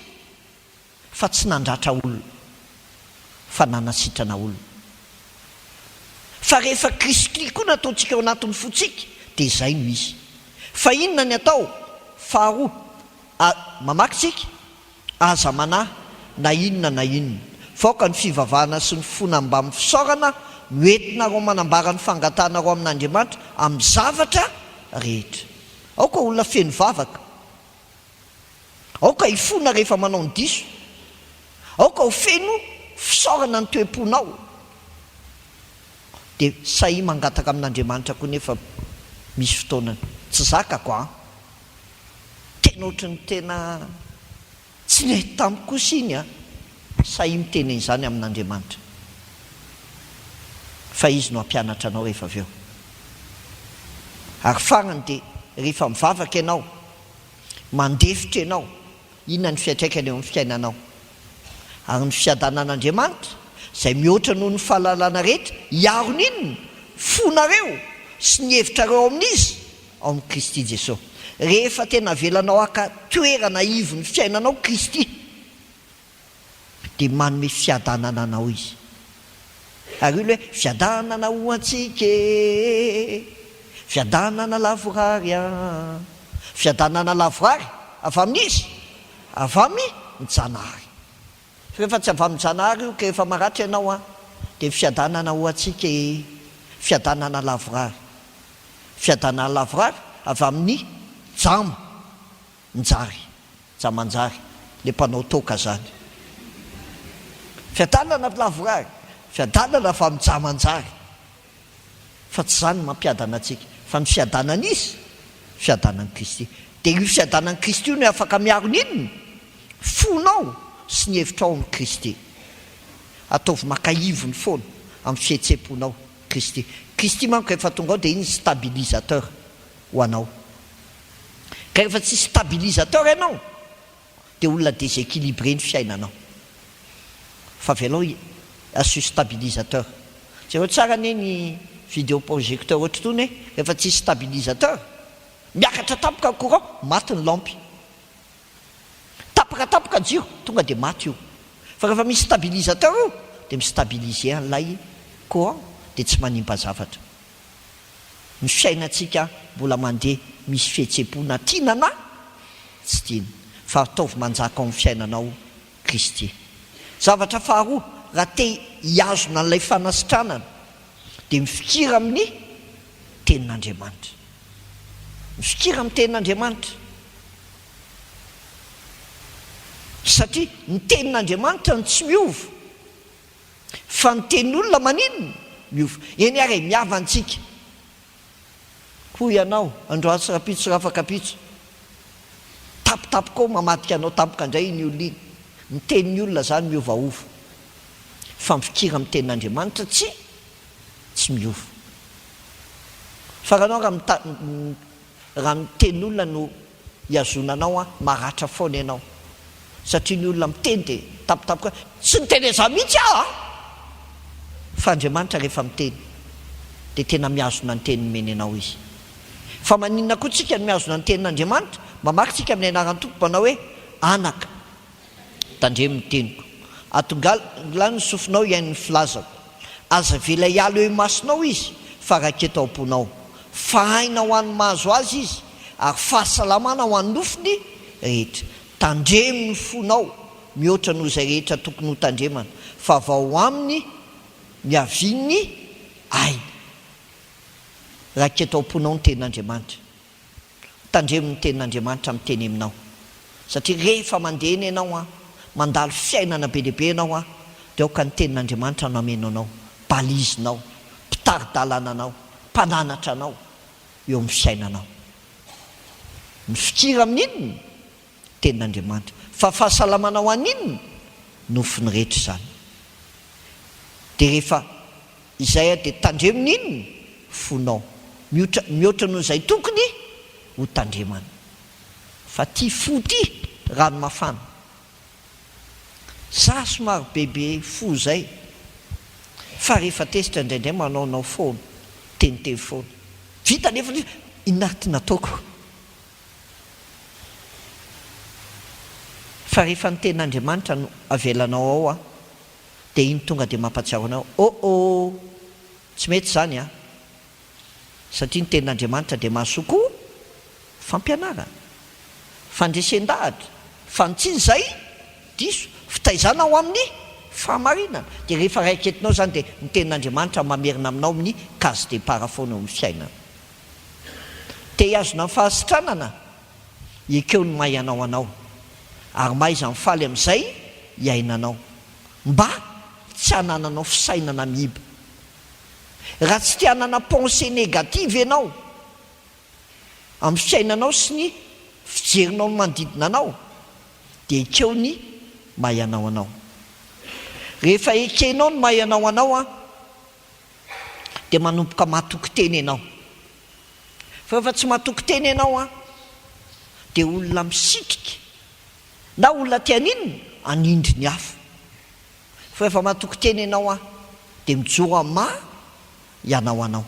fa tsy nandratra olona fa nanasitrana olona. Fa rehefa Kristy koa nataontsika ao anatin'ny fotsika dia izay no izy. Fa inona ny atao? Faharoa mamakytsika aza manahy na inona faoka ny fivavahana sy ny fona mba amin'ny fisaorana noentinareo manambara ny fangatanareo amin'Andriamanitra amin'ny zavatra rehetra. Aoka olona feno vavaka, aoka hifona rehefa manao ny diso, aoka ho feno fisaorana ny toe-ponao, dia sahy mangataka amin'Andriamanitra koa nefa misy fotoanany tsy zakako a tena ohatry ny tena tsy nety tamiko kosa iny a sahy miteny izany amin'Andriamanitra fa izy no hampianatra anao rehefa avy eo. Ary farany dia rehefa mivavaka ianao mandefitra ianao inona ny fiatraikany eo amin'ny fiainanao. Ary ny fiadanan'Andriamanitra izay mihoatra noho ny fahalalana rehetra hiarony inona fonareo sy ny hevitrareo amin'izy ao amin'ny Kristy Jesosy. Rehefa tena velanao aka toerana ivo ny fiainanao Kristy dia manome fiadanana anao izy. Ary ilo hoe fiadanana ho antsika, fiadanana lavorary a, fiadanana lavorary avy amin'izy, avy amin'ny mijanahary. Rehefa tsy avy amin'ny mijanahary io ka rehefa maratra ianao a dia fiadanana ho antsika, fiadanana lavorary. Fiadanana lavorary avy amin'ny jama njary, jamanjary le mpanao toka zany. Fiadanana lavorary, fiadanana avy amin'ny jamanjary. Fa tsy zany mampiadana antsika fa ny fiadanan'izy fiadanan'i Kristy. Dia io fiadanan'i Kristy io no afaka miaro n'inona fonao sy ny hevitrao amin'ny Kristy. Ataovy makaivony foana amin'ny fihetseponao Kristy. Kristy manko rehefa tonga ao dia iny stabilisateur ho anao. Ka rehefa tsy stabilisateur ianao dia olona déséquilibré ny fiainanao. Fa velao asio stabilisateur. Tsy hoe tsara ne ny vidéoprojecteur ohatry tony rehefa tsy stabilisateur miakatra tapoka courant maty ny lampy, tapaka jiro tonga dia maty io. Fa rehefa misy stabilisateur io dia mistabiliser an'ilay courant dia tsy manimba zavatra. Ny fiainantsika mbola mandeha misy fihetsepona tiana na tsy tiana fa ataovy manjaka ao amin'ny fiainanao Kristy. Zavatra faharoa raha te hiazona n'ilay fanasitranana dia mifikira amin'ny tenin'Andriamanitra. Mifikira amin'ny tenin'Andriamanitra satria ny tenin'Andriamanitra ny tsy miova fa ny tenin'olona maninona miova. Eny ary miavantsika koa ianao androany sy rapitso sy rafakapitso tapitapoka ao mamadika anao tapoka indray iny olona iny. Ny tenin'ny olona zany miovaova fa mifikira amin'ny tenin'Andriamanitra tsy miova. Fa rahanao raha ny tenin'olona no hiazonanao a maratra foana ianao satria ny olona miteny dia tapitapoka tsy miteny za mihitsy a. Fa Andriamanitra rehefa miteny dia tena miazona ny teniny meny anao izy. Fa maninona koa tsika ny miazona ny tenin'Andriamanitra? Mamaky tsika amin'ny anaran'ny tompo manao hoe anaka tandremo ny teniko, atongalany ny sofinao iain'ny filazako, aza vela hialo eo masonao izy fa raketo ao am-ponao, fahaina ho an'ny mahazo azy izy ary fahasalamana ho an'ny nofiny rehetra. Tandremo ny fonao mihoatra noho izay rehetra tokony ho tandremana fa vao aminy miavin'ny aina. raha ketao-ponao ny tenin'Andriamanitra, tandremo ny tenin'Andriamanitra miteny aminao. Satria rehefa mandeha eny ianao mandalo fiainana be lehibe ianao dia aoka ny tenin'Andriamanitra no ameno anao, balizinao, mpitaridalana anao, mpananatra anao eo amin'ny fiainanao. Mifikira amin'inona tenin'Andriamanitra, fa fahasalamanao an'inona nofony rehetra izany. Dia rehefa izay dia tandremin'inona fonao, mihoatra noho izay tokony ho tandremana. Fa ty fo ty rano mafana, za somary bebe fo zay, fa rehefa tezitra indraindray manaonao foana, teniteny foana, vita nefa inona ty nataoko. Fa rehefa ny tenin'Andriamanitra no avelanao ao dia iny tonga dia mampatsiaro anao, tsy mety zany satria ny tenin'Andriamanitra dia mahasokoa fampianarana, fandresen-dahatra, fantsiny zay diso fitaizana ao amin'ny fahamarinana. Dia rehefa raiketinao zany dia ny tenin'Andriamanitra mamerina aminao amin'ny case départ foana amin'ny fiainana. Te hiazona ny fahasitranana, ekeo ny maianao anao, ary maiza mifaly amin'izay iainanao, mba tsy hanananao fisainana mihiba. Raha tsy te hanana pensée négative ianao amin'ny fiainanao sy ny fijerinao manodidina anao, dia ekeo ny maianao anao. Rehefa ekenao ny maianao anao dia manomboka matoky teny ianao. Fa rehefa tsy matoky teny ianao dia olona misitrika, na olona tian'inona anindry ny hafa. Fa rehefa matoky teny ianao dia mijoro amin'ny ianao anao.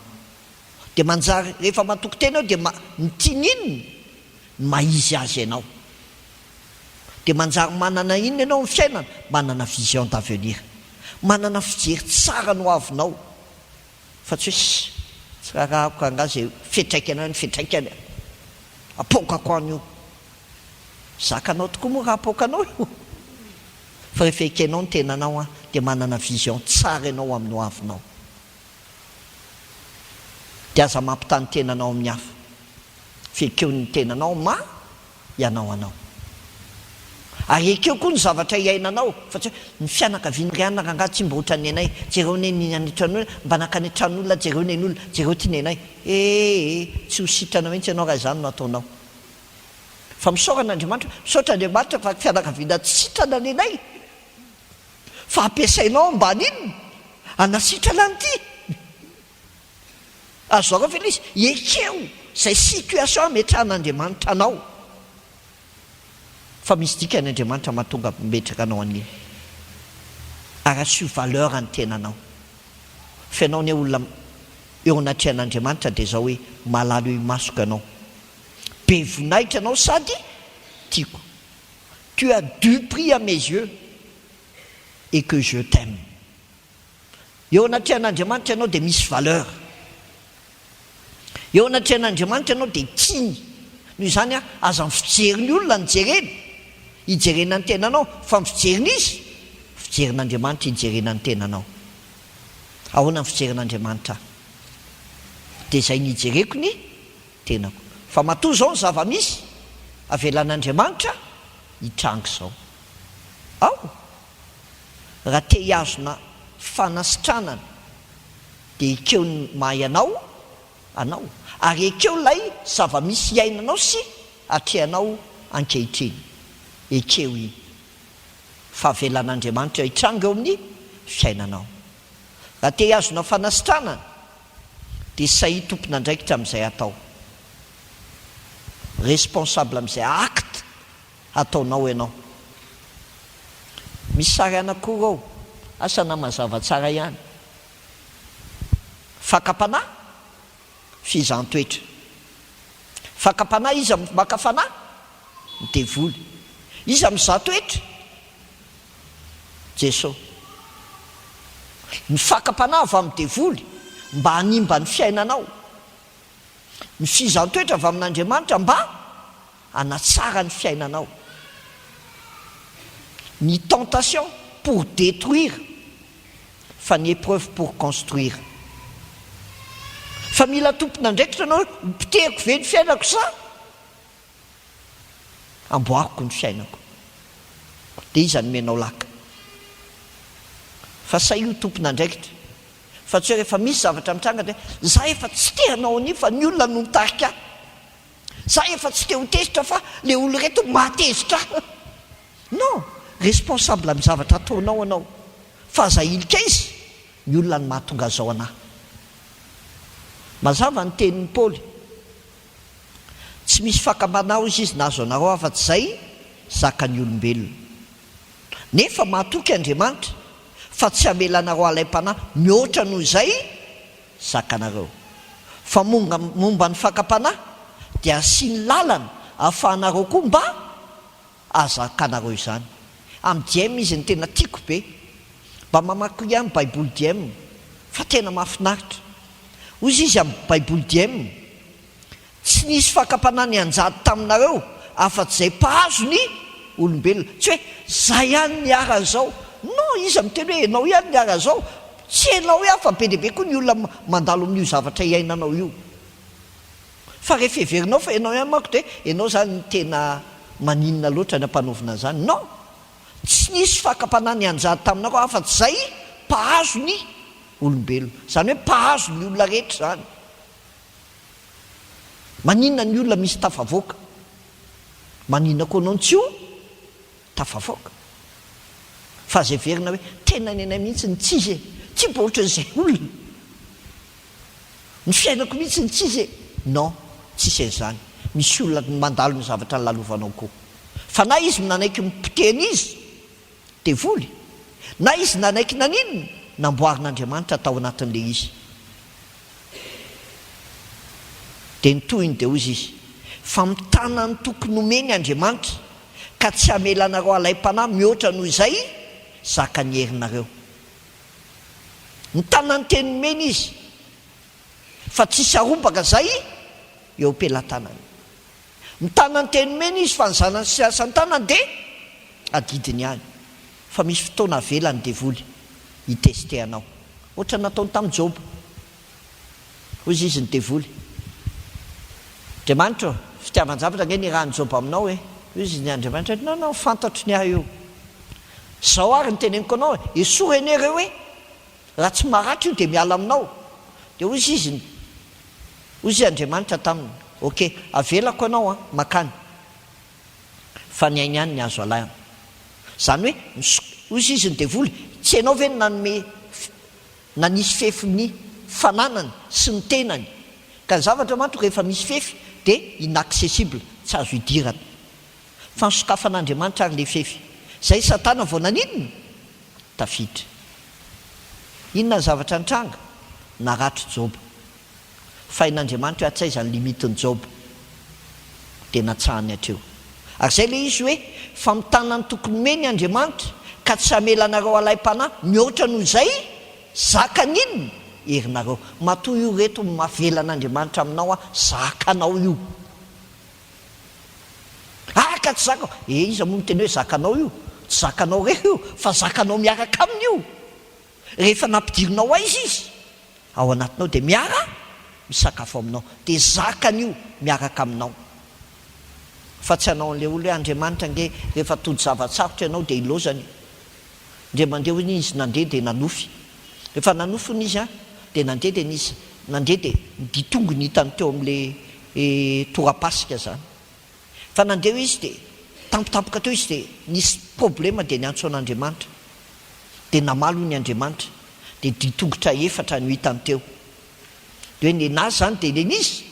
Dia manjary rehefa matoky teny ao dia mitian'inona maizy azy ianao. Dia manjary manana inona ianao ny fiainana, manana vision d'avenir, manana fijery tsara no avinao. Fa tsy hoe tsy rahako angazy fetraikana ny fetraikana, apokako an'io, zakanao tokoa moa raha apokanao io. Fa rehefa ekenao ny tenanao dia manana vision tsara ianao amin'ny avinao. Dia aza mampitany tenanao amin'ny hafa, fekeo ny tenanao ianao anao. Ary ekeo koa ny zavatra iainanao, fa tsy ny fianakaviany ry anona rangaha tsy mba ohatran'ny anay, jereo ny anitran'olona, mba nakanitran'olona, jereo ny an'olona, jereo ty ny anay. Tsy ho sitrana mihitsy ianao raha izany no ataonao. Fa misaora an'Andriamanitra, misaotra Andriamanitra fa fianakaviana tsy sitrana ny anay, fa ampiasainao ambany inona hanasitrana an'ity. Azo arao ve izy ekeo izay situation ametrahan'Andriamanitra anao, fa misy dikany Andriamanitra mahatonga mimetraka anao an'iny. Ary asio valeur ny tenanao. Fianao ny olona eo anatrehan'Andriamanitra dia zao hoe malalo imasoka anao, be voninahitra anao sady tiako. Tu as du prix à mes yeux et que je t'aime. Eo anatrehan'Andriamanitra ianao dia misy valeur. Eo anatrehan'Andriamanitra ianao dia tiny. Noho izany aza ny fijeriny olona ny jerena, hijerena ny tenanao, fa ny fijerina izy, fijerin'Andriamanitra hijerena ny tenanao. Ahoana ny fijerin'Andriamanitra? Dia izay nijereko ny tenako. Fa matoa zao ny zava-misy avelan'Andriamanitra hitrango izao. Raha te hiazona fanasitranana dia ekeo ny mahay anao. Ary ekeo lay zava-misy iainanao sy atrehanao ankehitriny. Ekeo iny fa avelan'Andriamanitra hitrango eo amin'ny fiainanao. Raha te hiazona fanasitranana dia sahia tompona andraikitra amin'izay atao, responsable amin'izay acte ataonao ianao. Misy sary anankiroa ao, asana mazava tsara ihany. Fakapanahy, fizaham-toetra. Fakapanahy iza maka fanahy, midevoly. Iza mizaha toetra, Jesosy. Ny fakapanahy avy amin'ny devoly mba hanimba ny fiainanao, ny fizaham-toetra avy amin'Andriamanitra mba hanatsara ny fiainanao. Ny tentation pour détruire, fa ny épreuve pour construire. fa mila tompona ndraikitra anao mpitehiko ve ny fiainako sa amboakoko ny fiainako dia iza ny menao laka fa sa io tompona ndraikitra fa tsy hoe rehefa misy zavatra mitranga dia za efa tsy te hanao ani fa ny olona no mitarika ahy za efa tsy te ho tezitra fa le olo reto mahatezitra non responsable amin'ny zavatra ataonao anao fa za ilika izy ny olona ny mahatonga zao anahy mazava ny tenin'ny Paoly tsy misy fakambanao izy nazo anareo afa-tsy zay zakany olombelona nefa mahatoky Andriamanitra fa tsy hamela anareo alaim-panahy mihoatra noho izay zakanareo fa momba ny fakam-panahy dia asiany lalana ahafahanareo koa mba azakanareo izany amin'ny diam izy ny tena tiako be mba mamaky ihany baiboly diam fa tena mahafinaritra ozy izy amin'ny baiboly diam tsy nisy fakam-panahy ny anjady taminareo afa-tsy zay mpahazo ny olombelona tsy hoe za ihany niara zao non izy miteny hoe enao ihany niara zao tsy enao ihany fa be deaibe koa ny olona mandalo amin'io zavatra iainanao io fa rehefa everinao fa enao ihany manko dia enao zany ny tena maninona loatra ny ampanovina zany non tsy nisy fakam-panahy ny anjady taminareo afa-tsy zay mpahazo ny olombelona zany hoe mpahazo ny olona rehetra zany maninona ny olona misy tafavoaka maninona koa anao tsy ho tafavoaka fa zay verina hoe tena ny anay mihitsy ny tsizy tsy mba ohatran'izay olona ny fiainako mihitsy ny tsizy non tsisy an'izany misy olona mandalo ny zavatra ny lalovanao koa fa na izy nanaiky mipoteny izy dia voly na izy nanaiky naninona namboarin'Andriamanitra atao anatin'le izy dia nytohiny dia ozy izy fa mitana ny tokony omeny Andriamanitra ka tsy hamela anareo alaim-panahy mihoatra noho izay zakany herinareo mitana ny teny omeny izy fa tsisy arombaka zay eo am-pelantanany mitana ny teny omeny izy fa ny zanany sy asan'ny tanany dia adidiny ihany fa misy fotoana velany dia voly hitesteanao ohatra nataony tamin'ny Joba ozy izy ny devoly Andriamanitra fitiavan-javatra nge ny rahan'ny Joba aminao izy ny Andriamanitra non fantatro ny ahy io zao ary ny teneniko anao esoa enareo hoe raha tsy maratra io dia miala aminao dia ozy izy Andriamanitra taminy ok avelako anao makany fa ny ainy ihany ny azo alahana zany hoe ozy izy ny devoly tsy ianao ve nanome nanisy fefy ny fananany sy ny tenany ka ny zavatra manto rehefa misy fefy dia inaccessible tsy azo idirana fa ny sokafan'Andriamanitra ary le fefy zay Satana vao naninona tafiditra inona ny zavatra nitranga naratro Joba fa in'Andriamanitra hoe atsaizany limitiny Joba dia natsahany hatreo ary zay le izy hoe fa mitana ny tokony omeny Andriamanitra ka tsy hamela anareo alaim-panahy mihoatra noho izay zakan'inona herinareo matoa io reto mahavelan'Andriamanitra aminao zakanao io ka tsy zakao iza moa miteny hoe zakanao io tsy zakanao reo io fa zakanao miaraka aminy io rehefa nampidirinao izy ao anatinao dia miara misakafo aminao dia zakan'io miaraka aminao fa tsy hanao an'le olo hoe Andriamanitra nge rehefa tody zavatsarotra ianao dia ilozany ndre mandeha hoy izy nandeha dia nanofy rehefa nanofony izy dia nandeha dia nisy nandeha dia ditongony hitany teo amin'le torapasika zany fa nandeha izy dia tampotampoka teo izy dia nisy problema dia niantso an'Andriamanitra dia namalo ny Andriamanitra dia ditongotra efatra no hitany teo dia hoe nenazy zany dia lenisy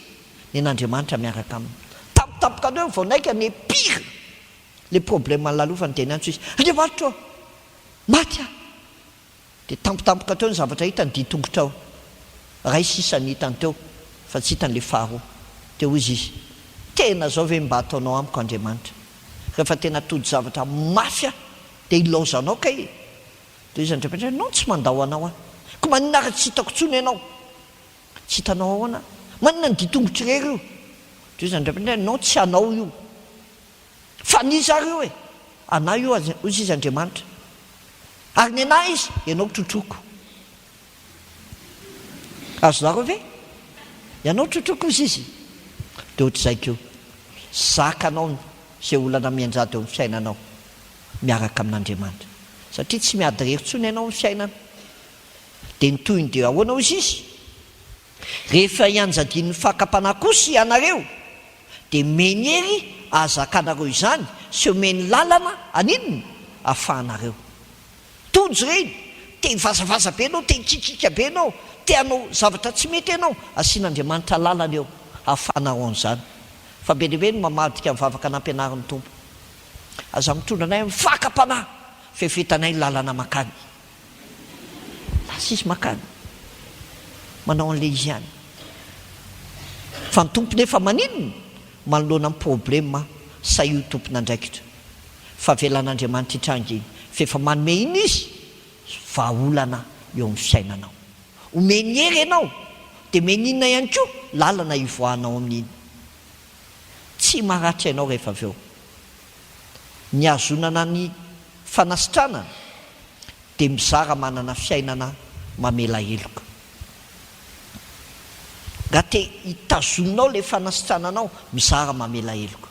nen'Andriamanitra miaraka aminy tampotampoka teo vao naika ny pire le problema lalovany dia niantso izy Andriamanitra maty dia tampotampoka teo ny zavatra hitany ditongotra ao ray sisany hitany teo fa tsy hitan'le faharoa teo izy izy tena zao ve mba ataonao amiko Andriamanitra rehefa tena tody zavatra mafy dia ilaozanao kay dia izy Andriamanitra non tsy mandao anao ko maninona ary tsy hitako tsony ianao tsy hitanao ahoana maninona ny ditongotra rery io dia izy Andriamanitra non tsy anao io fa nisy ary io anay io ozy izy Andriamanitra ary ny anahy izy ianao trotroko azo zareo ve ianao trotra kosa izy dia ohatr'izay keo zakanao zay olana mianjady eo amin'ny fiainanao miaraka amin'Andriamanitra satria tsy miady rery-tsony ianao amin'ny fiainana dia ny toyny dia ahoana izy izy rehefa ianjadian'ny fakapanahy kosa ianareo dia meniery azakanareo izany sy omeny lalana aninona ahafahanareo tonjo reny te vazavaza be anao te kikika be anao te anao zavatra tsy mety ianao asian'Andriamanitra lalana eo ahafahanareo an'izany fa be dehibe no mamadika mivavaka nampianarin'ny tompo aza mitondra anay amin'ny fakapanahy fefitanay lalana makany lasa izy makany manao an'le izy ihany fa ny tompo nefa maninona manoloana amin'ny problema sa io tompona andraikitra fa velan'Andriamanitra hitranginy fa efa manome iny izy vahaolana eo amin'ny fiainanao omeny hery ianao dia meninona ihany koa lalana ivoahanao amin'iny tsy maratra ianao rehefa avy eo ny azonana ny fanasitranana dia mizara manana fiainana mamela heloka raha te hitazonao le fanasitrananao mizara mamela heloka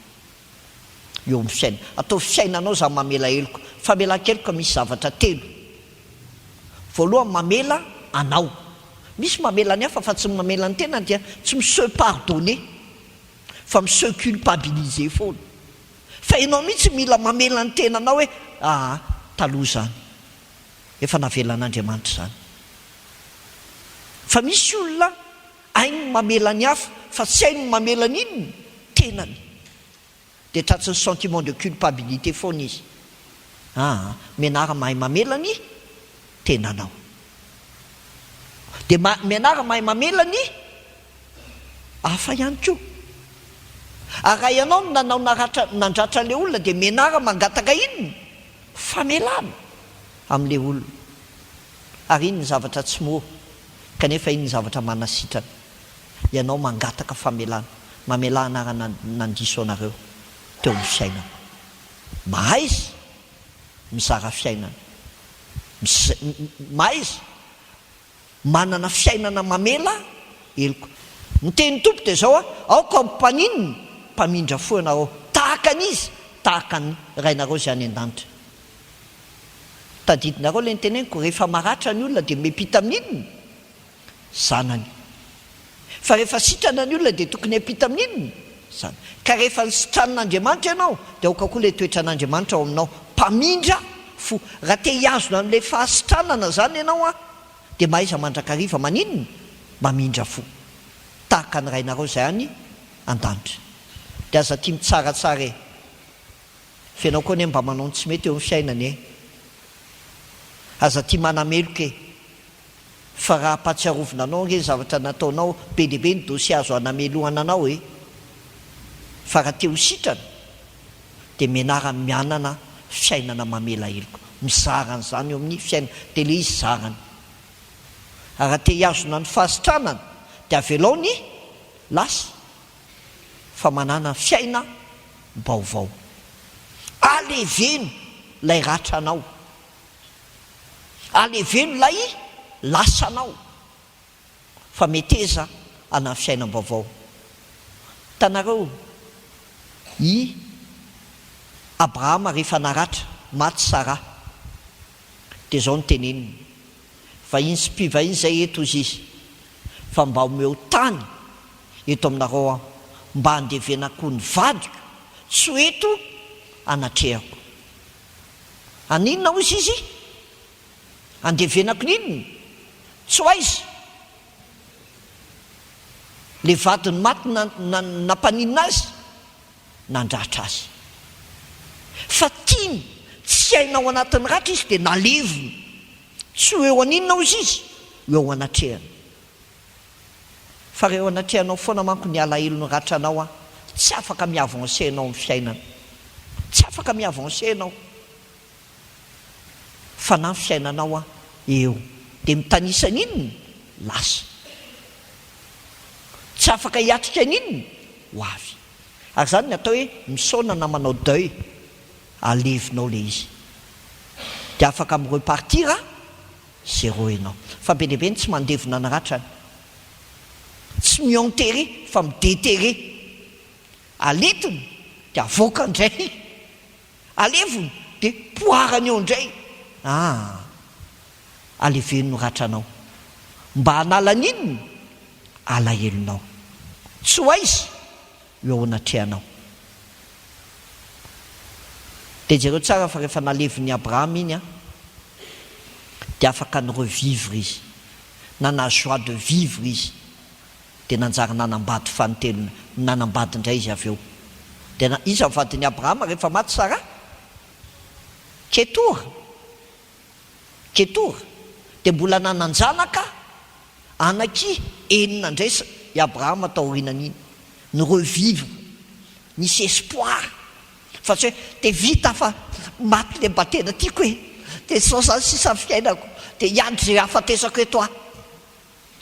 eo amin'ny fiaina atao fiainanao za mamela heloka famela-keloka misy zavatra telo voalohany mamela anao misy mamela ny hafa fa tsy mamela ny tena dia tsymise pardonner fa mise culpabiliser foana fa ianao mihitsy mila mamela ny tenanao hoe taloha zany efa navelan'Andriamanitra zany fa misy olona ainy mamela ny hafa fa tsy ainy mamela n'inona tenany dia tratsy ny sentiment de culpabilité foana izy mianara mahay mamela ny tenanao dia mianara mahay mamela ny hafa ihany koa raha ianao no nanao nandratra an'ilay olona dia mianara mangataka inona famelana amin'ilay olona ary iny ny zavatra tsy moa kanefa iny ny zavatra manasitrana ianao mangataka famelana mamela anarana nandiso anareo teo amin'ny fiainana mahay izy mizara fiainana mahay izy manana fiainana mamela eloko ny teny tompo dia zao aoka mpaninona mpamindra fo ianareo tahaka an'izy tahaka ny rainareo zay any an-danitra tadidinareo le nyteneniko rehefa maratra ny olona dia miampita amin'inona zanany fa rehefa sitrana ny olona dia tokony hampita amin'inona zany ka rehefa ny sitran'Andriamanitra ianao dia aoka koa le toetra an'Andriamanitra ao aminao mpamindra fo raha te hiazona amin'ilay fahasitranana zany ianao dia mahaiza mandrakariva maninona mamindra fo tahaka ny rainareo zay any an-danitra dia aza tia mitsaratsara e fianao koa ne mba manao ny tsy mety eo amin'ny fiainany e aza tia manameloka e fa raha ampatsiarovina anao nge zavatra nataonao be dehibe ny dosie azo anamelohana anao e fa raha te ho sitrana dia mianara mianana fiainana mamela heloko mizarana zany eo amin'ny fiainana dia le izy zarany raha te hiazona ny fahasitranana dia avelao ny lasa fa manana fiaina baovao aleveno lay ratranao aleveno lay lasanao fa meteza ana fiaina baovao tanareo i Abrahama rehefa naratra maty Sara dia zao ny teneniny vahiny sy mpivahiny zay eto izy fa mba omeo tany eto aminareo mba handevenako ny vadiko tsy eto anatrehako aninona hozy izy andevenako ninona tsy ho aiza le vadiny maty nampaninina azy nandratra azy fa tiany tsy ainao anatin'ny ratra izy dia nalevony tsy ho eo aninona hozy izy eo anatrehana fa reo anatrehanao foana manko ny alahelo ny ratranao tsy afaka miavance anao amin'ny fiainana tsy afaka miavance anao fa na ny fiainanao eo dia mitanisa n'inona lasa tsy afaka hiatrika n'inona ho avy ary zany ny atao hoe misaona na manao deuil alevinao le izy dia afaka mirepartira zéro ianao fa be dehibe ny tsy mandevina ny ratrany tsy tsy miontery fa midetery, aletiny de avoaka indray, alevony de poarany eo indray. Alevenino ratranao mba hanalan'inony alahelonao, tsy ho aizy eo anatrehanao. De jereo tsara fa rehefa naleviny Abraham iny de afaka ny revivre izy, nana joie de vivre izy, de nanjary nanambady fanontelo, nanambady indray izy avy eo. De izy avadiny Abraham rehefa maty Sara, ketora de mbola nananjanaka anaky enina indray i Abraham atao orinan'iny, ny revivre, nisy espoir, fa tsy hoe de vita fa maty le batena tiako hoe de sosany sisa fiainako de iandry zay afatesako eto aho.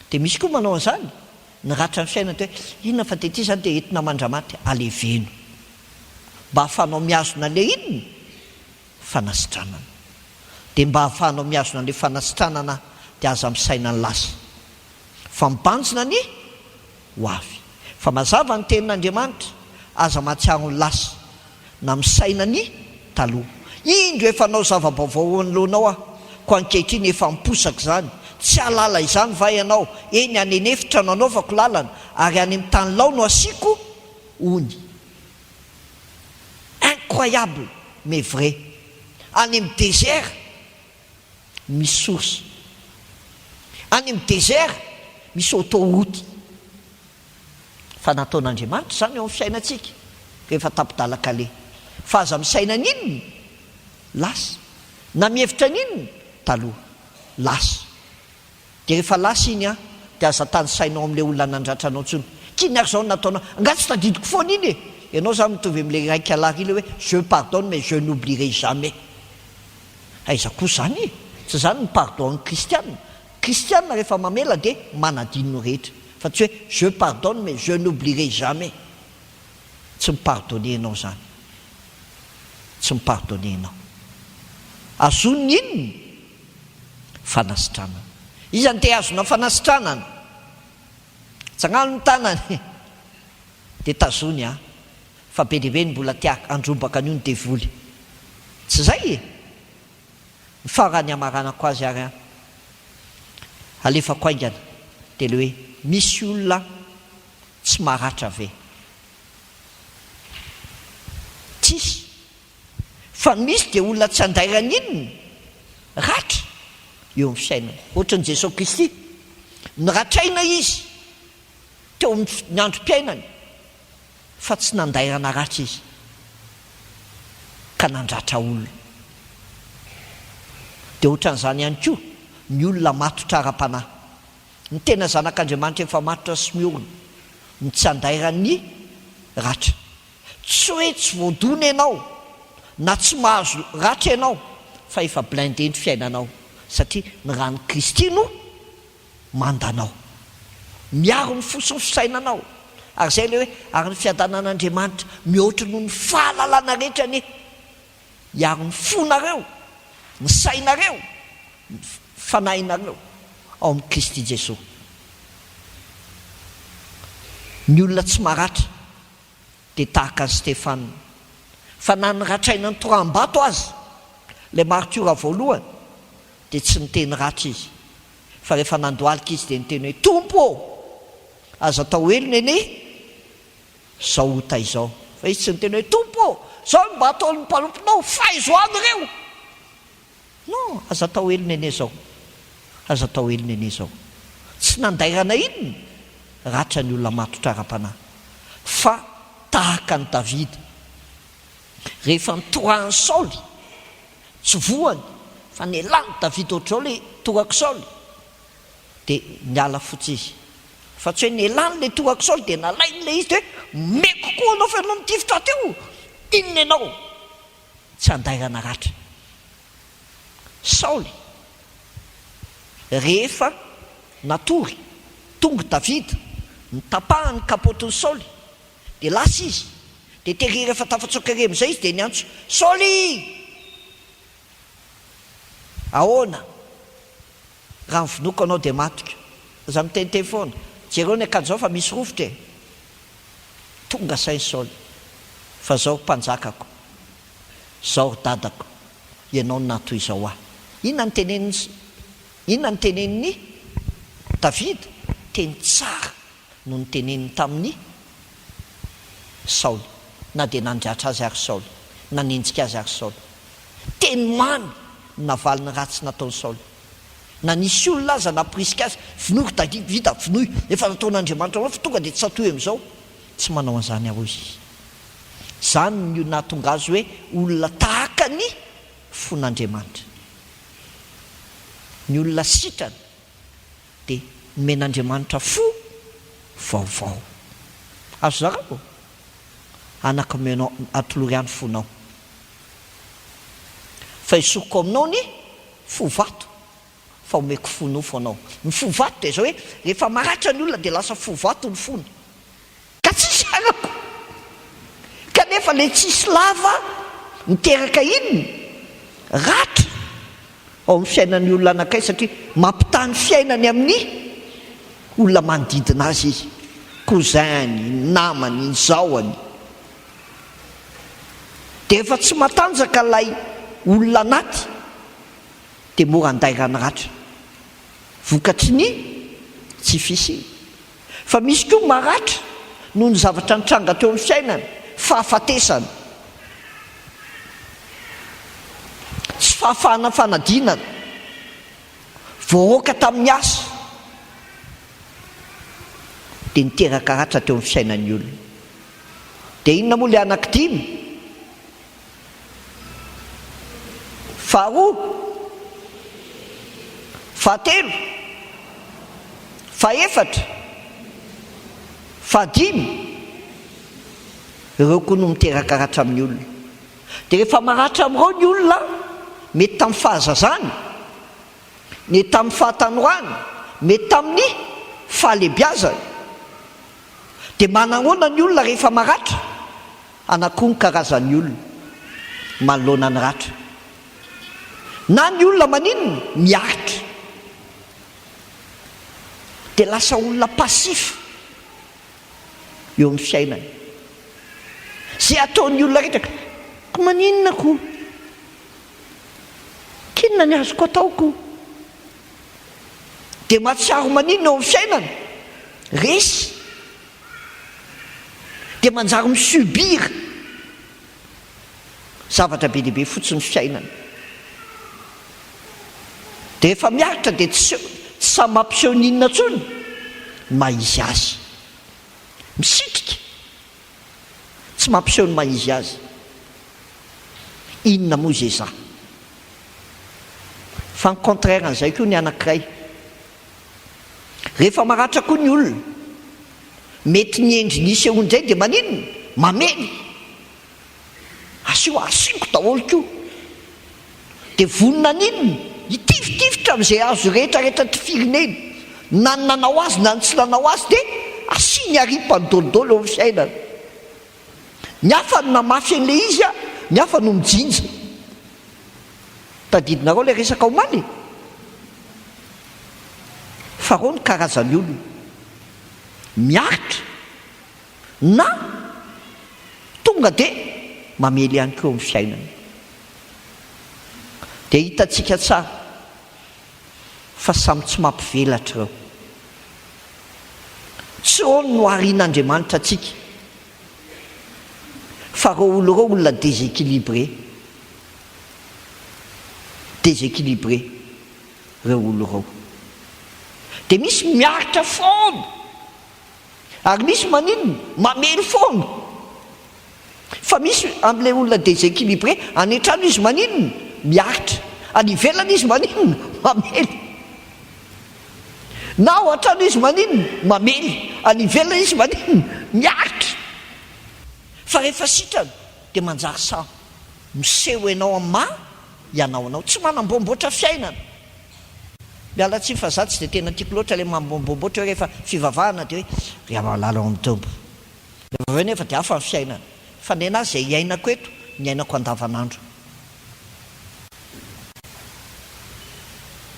De misy koa manao an'izany, ny ratra ny fiainana hoe inona fa de ty zany de entina mandramaty, aleveno mba hahafanao miazona le inony fanasitranana, de mba hahafanao miazona le fanasitranana de aza misaina ny lasa fa mibanjina ny ho avy. Fa mazava ny tenin'Andriamanitra aza mahatsiaro ny lasa na misaina ny taloha. Indro efa nao zava-baovao anoloanao ko ankehitriny efa miposaka zany, tsy alala izany va ianao, eny any enefitra no anaovako lalana ary any amin'ny tany lao no asiako ony. Incroyable mais vrai. Any amin'ny désert misy source, any amin'ny désert misy autoroute. Fa nataon'Andriamanitra zany eo amin'ny fiainantsika rehefa tapidalaka le, fa aza misaina n'inony lasa, na mihevitra n'inony taloha lasa. De rehefa lasa iny de aza tany sainao amin'le olona nandratra anao tsony, kiny ary zao nataonao, angatsy tadidiko foana iny e. Ianao zany mitovy amin'le raiky alary le hoe je pardonne mais je n'oublierai jamais. Aiza koa zany e, tsy zany ny pardon kristianina. Kristianina rehefa mamela de manadino rehetra, fa tsy hoe je pardonne mais je n'oublierai jamais. Tsy mipardonne ianao zany, tsy mipardonne ianao. Azoniny inony fanasitranana. Izy ny te azona fanasitranana, tsagnano ny tanany de tazony fa be dehibe ny mbola tiaka andrombaka an'io ny devoly, tsy zay e. Ny farany amaranako azy ary alefako aingana de le hoe misy olona tsy maratra ve? Tsisy, fa misy de olona tsy andairan'inony ratra eo amin'ny fiainana. Ohatran'i Jesosy Kristy, nyratraina izy teo amin'ny androm-piainany fa tsy nandairana ratra izy ka nandratra olona. De ohatran'izany ihany koa ny olona matotra ara-panahy, ny tena zanak'Andriamanitra efa matotra sy miorona, ny tsy andairan'ny ratra. Tsy hoe tsy voadona ianao na tsy mahazo ratra ianao, fa efa blindé ny fiainanao satria ny rano Kristy no mandanao, miaro ny fosiny fisainanao. Ary zay le hoe ary ny fiadanan'Andriamanitra mihoatra noho ny fahalalana rehetra ny hiaro ny fonareo, ny sainareo, ny fanahinareo ao amin'ny Kristy Jesosy. Ny olona tsy maratra de tahaka ny Stefana, fa na nyratraina ny toram-bato azy, le martyra voalohany de tsy niteny ratra izy, fa rehefa nandohalika izy de niteny hoe tompo aza atao elona eny zao ota izao. Fa izy tsy niteny hoe tompo zao mba ataon'ny mpalomponao faizoany reo, non, aza atao elona eny zao, aza atao elona eny zao. Tsy nandairana inony ratra ny olona matotra ara-panahy, fa tahaka ny Davida rehefa nitorahany Saoly tsy voany, fa nelany Davida ohatr'izao le torako Saoly de niala fotsy izy, fa tsy hoe nelany le torako Saoly de nalainy le izy de meko koa anao fa anao nitifitra teo, inona ianao? Tsy andairana ratra. Saoly rehefa natory tonga Davida nitapahany kapotiny Saoly de lasa izy de tery rehefa tafatsokare am'izay izy de niantso Saoly, ahoana raha ny vinoko anao de matoka, za miteniteny foana jereo ny akan'izao fa misy rofotra e, tonga sainy Saoly, fa zao mpanjakako, zao dadako, ianao natoy izao aho. Inona ny teneniny Davida? Teny tsara no ny teneniny tamin'ny Saoly, na dia nandratra azy ary Saoly, nanenjika azy ary Saoly. Teny mamy navaliny ratsy nataony Saoly. Na nisy olona aza naporisika azy, vinoiko Davida, vinoy, efa nataon'Andriamanitra fa tonga dia tsy atoy amin'izao, tsy manao an'izany aho izy. Zany no nahatonga azy hoe olona tahaka ny fon'Andriamanitra. Ny olona sitrana dia nomen'Andriamanitra fo vaovao. Azo zarao anaka menao atolory fonao, fa isoko aminao ny fo vato, fa omeko fonao foanao. Ny fo vato dia zao hoe rehefa maratra ny olona dia lasa fo vato ny fony, ka tsisy arako. Kanefa le tsisy lava miteraka iny ratra ao amin'ny fiainan'ny olona anakay, satria mampitany fiainany amin'ny olona manodidina azy izy, kozany, namany, ny zaoany. Dia rehefa tsy matanjaka ilay olona anaty dia mora andairany ratra, vokatry ny tsy fisiny. Fa misy koa maratra noho ny zavatra nitranga teo amin'ny fiainany, fahafatesana, tsy fahafahana fanadinana, voaroaka tamin'ny asa, dia niteraka ratra teo amin'ny fiainan'ny olona. Dia inona moa le anankidimy? Faharoa, fahatelo, fahefatra, fahadimy, ireo koa no miteraka ratra amin'ny olona. Dia rehefa maratra amin'ireo ny olona, mety tamin'ny fahazazany, mety tamin'ny fahatanorany, mety tamin'ny fahalebiazany, dia manahoana ny olona rehefa maratra? Anakoa ny karazan'ny olona manoloana ny ratra. Na ny olona maninona miaritra, dia lasa olona pasif eo amin'ny fiainany. Zay ataon'ny olona rehetra, ko maninona ko? Kinona ny azoko ataoko? Dia mahatsiaro maninona eo amin'ny fiainany? Resy. Dia manjary misubira zavatra be dehibe fotsiny fiainany. Dia rehefa miaritra dia tsy samy mampiseho ninona intsony, maizy azy, misitrika, tsy mampiseho ny maizy azy. Inona moa zay za? Fa ny contraire an'izay koa ny anankiray. Rehefa maratra koa ny olona, mety ny endry nisy ehon'izay dia maninona? Mamely. Asiako daholo koa. Dia vonona ninona? Hitifitifitra amin'izay azo rehetrarehetra ty firenena, na ny nanao azy na ny tsy nanao azy, dia asiany aripany dolodolo eo amin'ny fiainana. Ny hafa no namafy an'ilay izy a, ny hafa no mijinja. Tadidinareo ilay resaka omaly. Fa reo ny karazan'ny olona miaritra na tonga dia mamely ihany koa eo amin'ny fiainana. Dia hitantsika tsara fa samy tsy mampivelatra ireo. Tsy reo no harian'Andriamanitra antsika, fa reo olona déséquilibré. Déséquilibré ireo olo ireo. Dia misy miaritra foana, ary misy maninona? Mamely foana. Fa misy amin'ilay olona déséquilibré, any an-trano izy maninona? Miaritra. Any ivelana izy maninona? Mamely. Na ao an-trano izy maninona? Mamely. Any ivelana izy maninona? Miaritra. Fa rehefa sitrana dia manjary samy miseho ianao amin'ny maha ianao anao, tsy manambomboatra fiainana. Miala tsiny fa za tsy dia tena tiako loatra ilay manambomboatra hoe rehefa fivavahana dia hoe ry amalala ao amin'ny tombo. Rehefa avy eo nefa dia hafa ny fiainana. Fa ny anazy izay iainako eto, ny iainako andavanandro.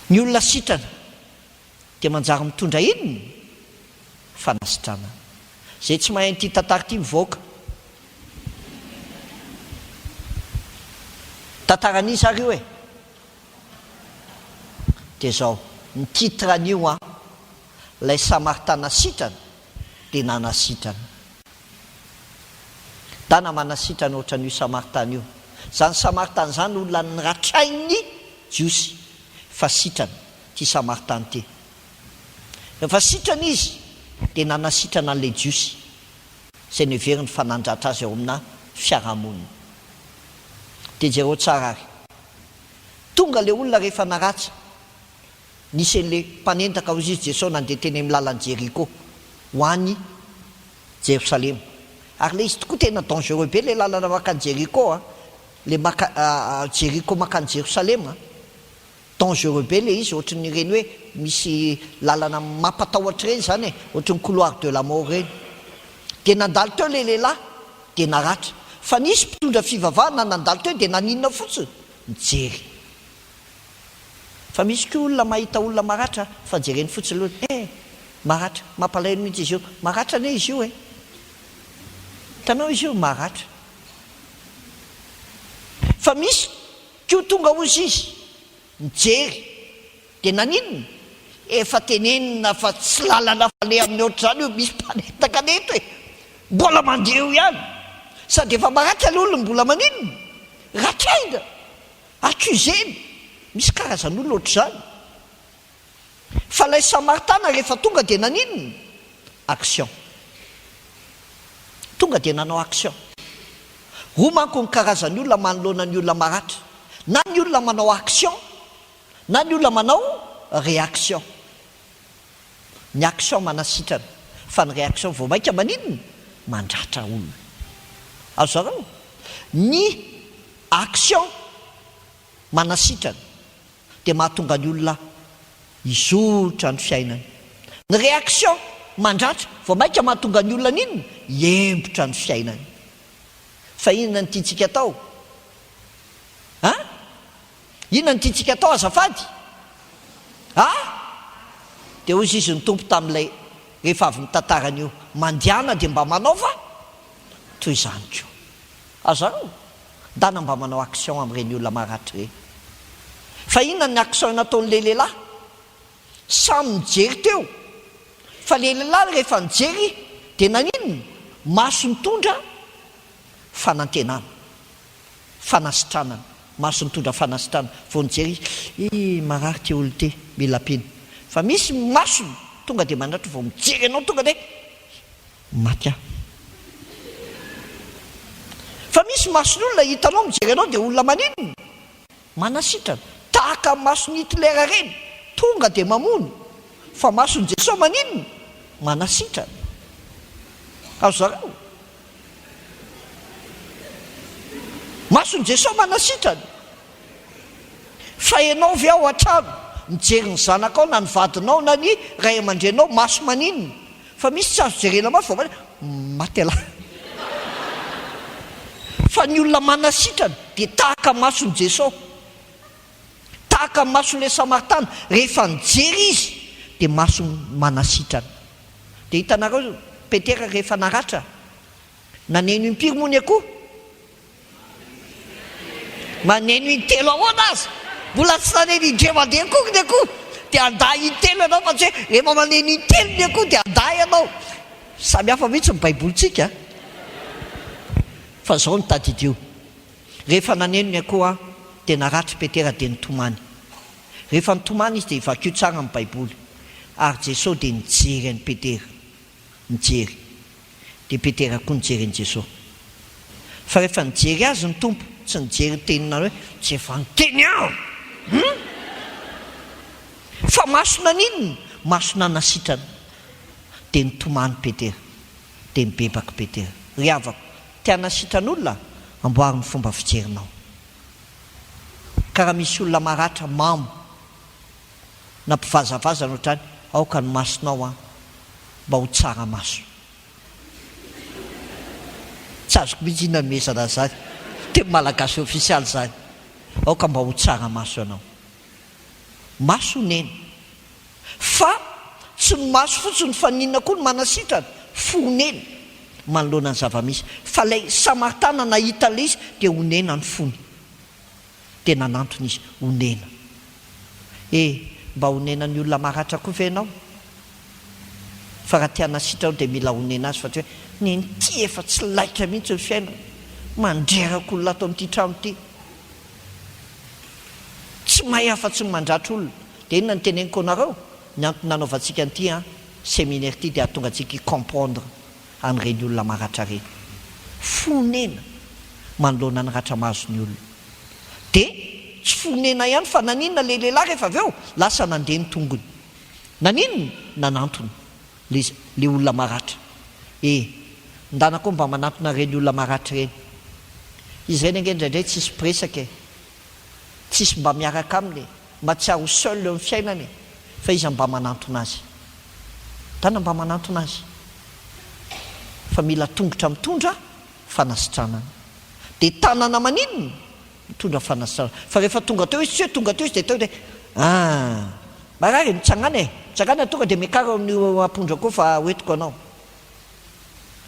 Ny olona sitrana dia manjary mitondra inona? fanasitrana. Zay tsy mahay ty tantara ty mivoaka. Tantara an'izy zareo e. Dia zao, ny titre an'io ilay Samaritana sitrana dia nanasitrana. Dana manasitrana ohatran'io Samaritana io. Zany Samaritana zany olona niratrainy jiosy fa sitrana ty Samaritana ty. Rehefa sitrana izy dia nanasitrana an'ilay jiosy izay neveriny fanandratra azy ao amina fiarahamonina. Dia jereo tsara ary. Tonga le olona rehefa naratsa, nisy an'le mpanentaka ho izy Jesosy nandeha teny amin'ny lalan'ny Jeriko ho any Jerosalema. Ary le izy tokoa tena dangereux be le lalana makany Jeriko le Jeriko makany Jerosalema. Dangereux be le izy, ohatran'ny reny hoe misy lalana mampatahotra reny zany e, ohatran'ny couloir de la mort reny. Dia nandalo teo le lehilahy dia naratra. Fa nisy mpitondra fivavahana nandalo teo dia naninona fotsiny? Mijery. Fa misy koa olona mahita olona maratra fa jereny fotsiny loha, maratra, mampalahelo mihitsy izy io. Maratra ane izy io e. Tanao izy io maratra. Fa misy koa tonga ozy izy mijery dia naninona? Efa tenenina fa tsy lalana fale amin'ny oatra zany io, misy mpanetaka neto e, mbola mandeha eo ihany. Sady efa maratra le olona mbola maninona? Ratraina, accusena. Misy karazan'olona ohatr'izany. Fa ilay Samaritana rehefa tonga dia naninona? Action. Tonga dia nanao action. Roa manko ny karazan'ny olona manoloana ny olona maratra. Na ny olona manao action, na ny olona manao réaction. Ny action manasitrana, fa ny réaction vao mainka maninona? Mandratra olona. Azo zareo? Ny action manasitrana dia mahatonga ny olona izotra ny fiainany. Ny réaction mandratra vao mainka mahatonga ny olona ninona? Iempotra ny fiainany. Fa inona ny tiantsika atao? Inona ny tiantsika atao azafady? Dia hozy izy ny tompo tamin'ilay rehefa avy nitantaran'io, mandiana dia mba manaova toy izany koa. Azareo? Dana mba manao action amin'ireny olona maratra ireny. Fa inona ny action nataon'ilay lehilahy? Samy mijery teo. Fa le lehilahy rehefa mijery dia naninona? Maso mitondra fanantenana, fanasitranana. Maso mitondra fanasitranana. Vao mijery izy, marary ty olo ty, mila pina. Fa misy masony tonga dia mandratra, vao mijery anao tonga dia maty aho. Fa misy mason'olona hitanao mijery anao dia olona maninona? Manasitrana. Tahaka mason'ny Hitler reny, tonga dia mamono. Fa mason'i Jesosy maninona? Manasitrana. Azo zareo? Mason'i Jesosy manasitrana. Fa ianao ve ao an-trano mijery ny zanakao na ny vadinao na ny ray aman-drenao, maso maninona? Fa misy tsy azo jerena mafy vao maty alahy. Fa ny olona manasitrana dia tahaka mason'i Jesosy, tahaka mason'ilay Samaritana. Rehefa nijery izy dia maso manasitrana. Dia hitanareo Petera rehefa naratra, naneno impiry moa ny akoho? Maneno intelo ahoana azy? Mbola tsy naneno indray mandeha akoho ny akoho. Dia anday intelo ianao, fa tsy hoe rehefa maneno intelo ny akoho dia anday ianao. Samy hafa mihitsy ny baibolitsika. Fa zao ny tadidio. Rehefa naneno ny akoho dia naratra Petera dia nitomany. Rehefa nitomany izy dia vakio tsara amin'ny baiboly. Ary Jesosy dia nijery an'i Petera. Nijery. Dia Petera koa nijery an'i Jesosy. Fa rehefa nijery azy ny tompo, tsy nijery tenina hoe tsy efa niteny aho. Fa masona ninona? Masona nasitrana. Dia nitomany Petera. Dia nibebaka Petera. Ry havako, tiana sitran'olona, amboary ny fomba fijerinao. Karaha misy olona maratra mamo na mpivazavazana ohatrany, aoka ny masonao mba ho tsara maso. Tsy azoko mihitsy inona ny mesana zany, teny malagasy ofisialy zany. Aoka mba ho tsara maso ianao. Maso nena. Fa tsy ny maso fotsiny fa ninona koa ny manasitrana fonena manoloana ny zavamisy fa lay Samaritana nahita lay izy dia onena ny fony tena nantony izy onena mba onena ny olona maratra koa ve ianao fa raha tia nasitrao dia mila onena azy fa tsy hoe nenty efa tsy laitra mihitsy ny fiaina mandreraka olona ato amin'ity trano ity tsy mahay afa-tsy ny mandratra olona dia inona ny teneniko anareo ny antony nanaovantsika an'ity séminaire ity dia ahatonga antsika hicomprendre an'ireny olona maratra reny fonena manoloana ny ratra mahazo ny olona dia tsy fonena ihany fa naninona le lehilahy rehefa avy eo lasa nandeha ny tongony naninona nanantony le olona maratra ndana koa mba manantona reny olona maratra reny izy reny ange indraindray tsisy presaka tsisy mba miaraka aminy matsiaro seul eo amin'ny fiainany fa izy mba manantona azy tana mba manantona azy fa mila tongotra mitondra fanasitranana dia tanana maninona mitondra fanasitranana fa rehefa tonga teo izy tsy hoe tonga teo izy dia teo dia marary mitsangana tonga dia mikaro amin'ny ampondra koa fa hoetiko anao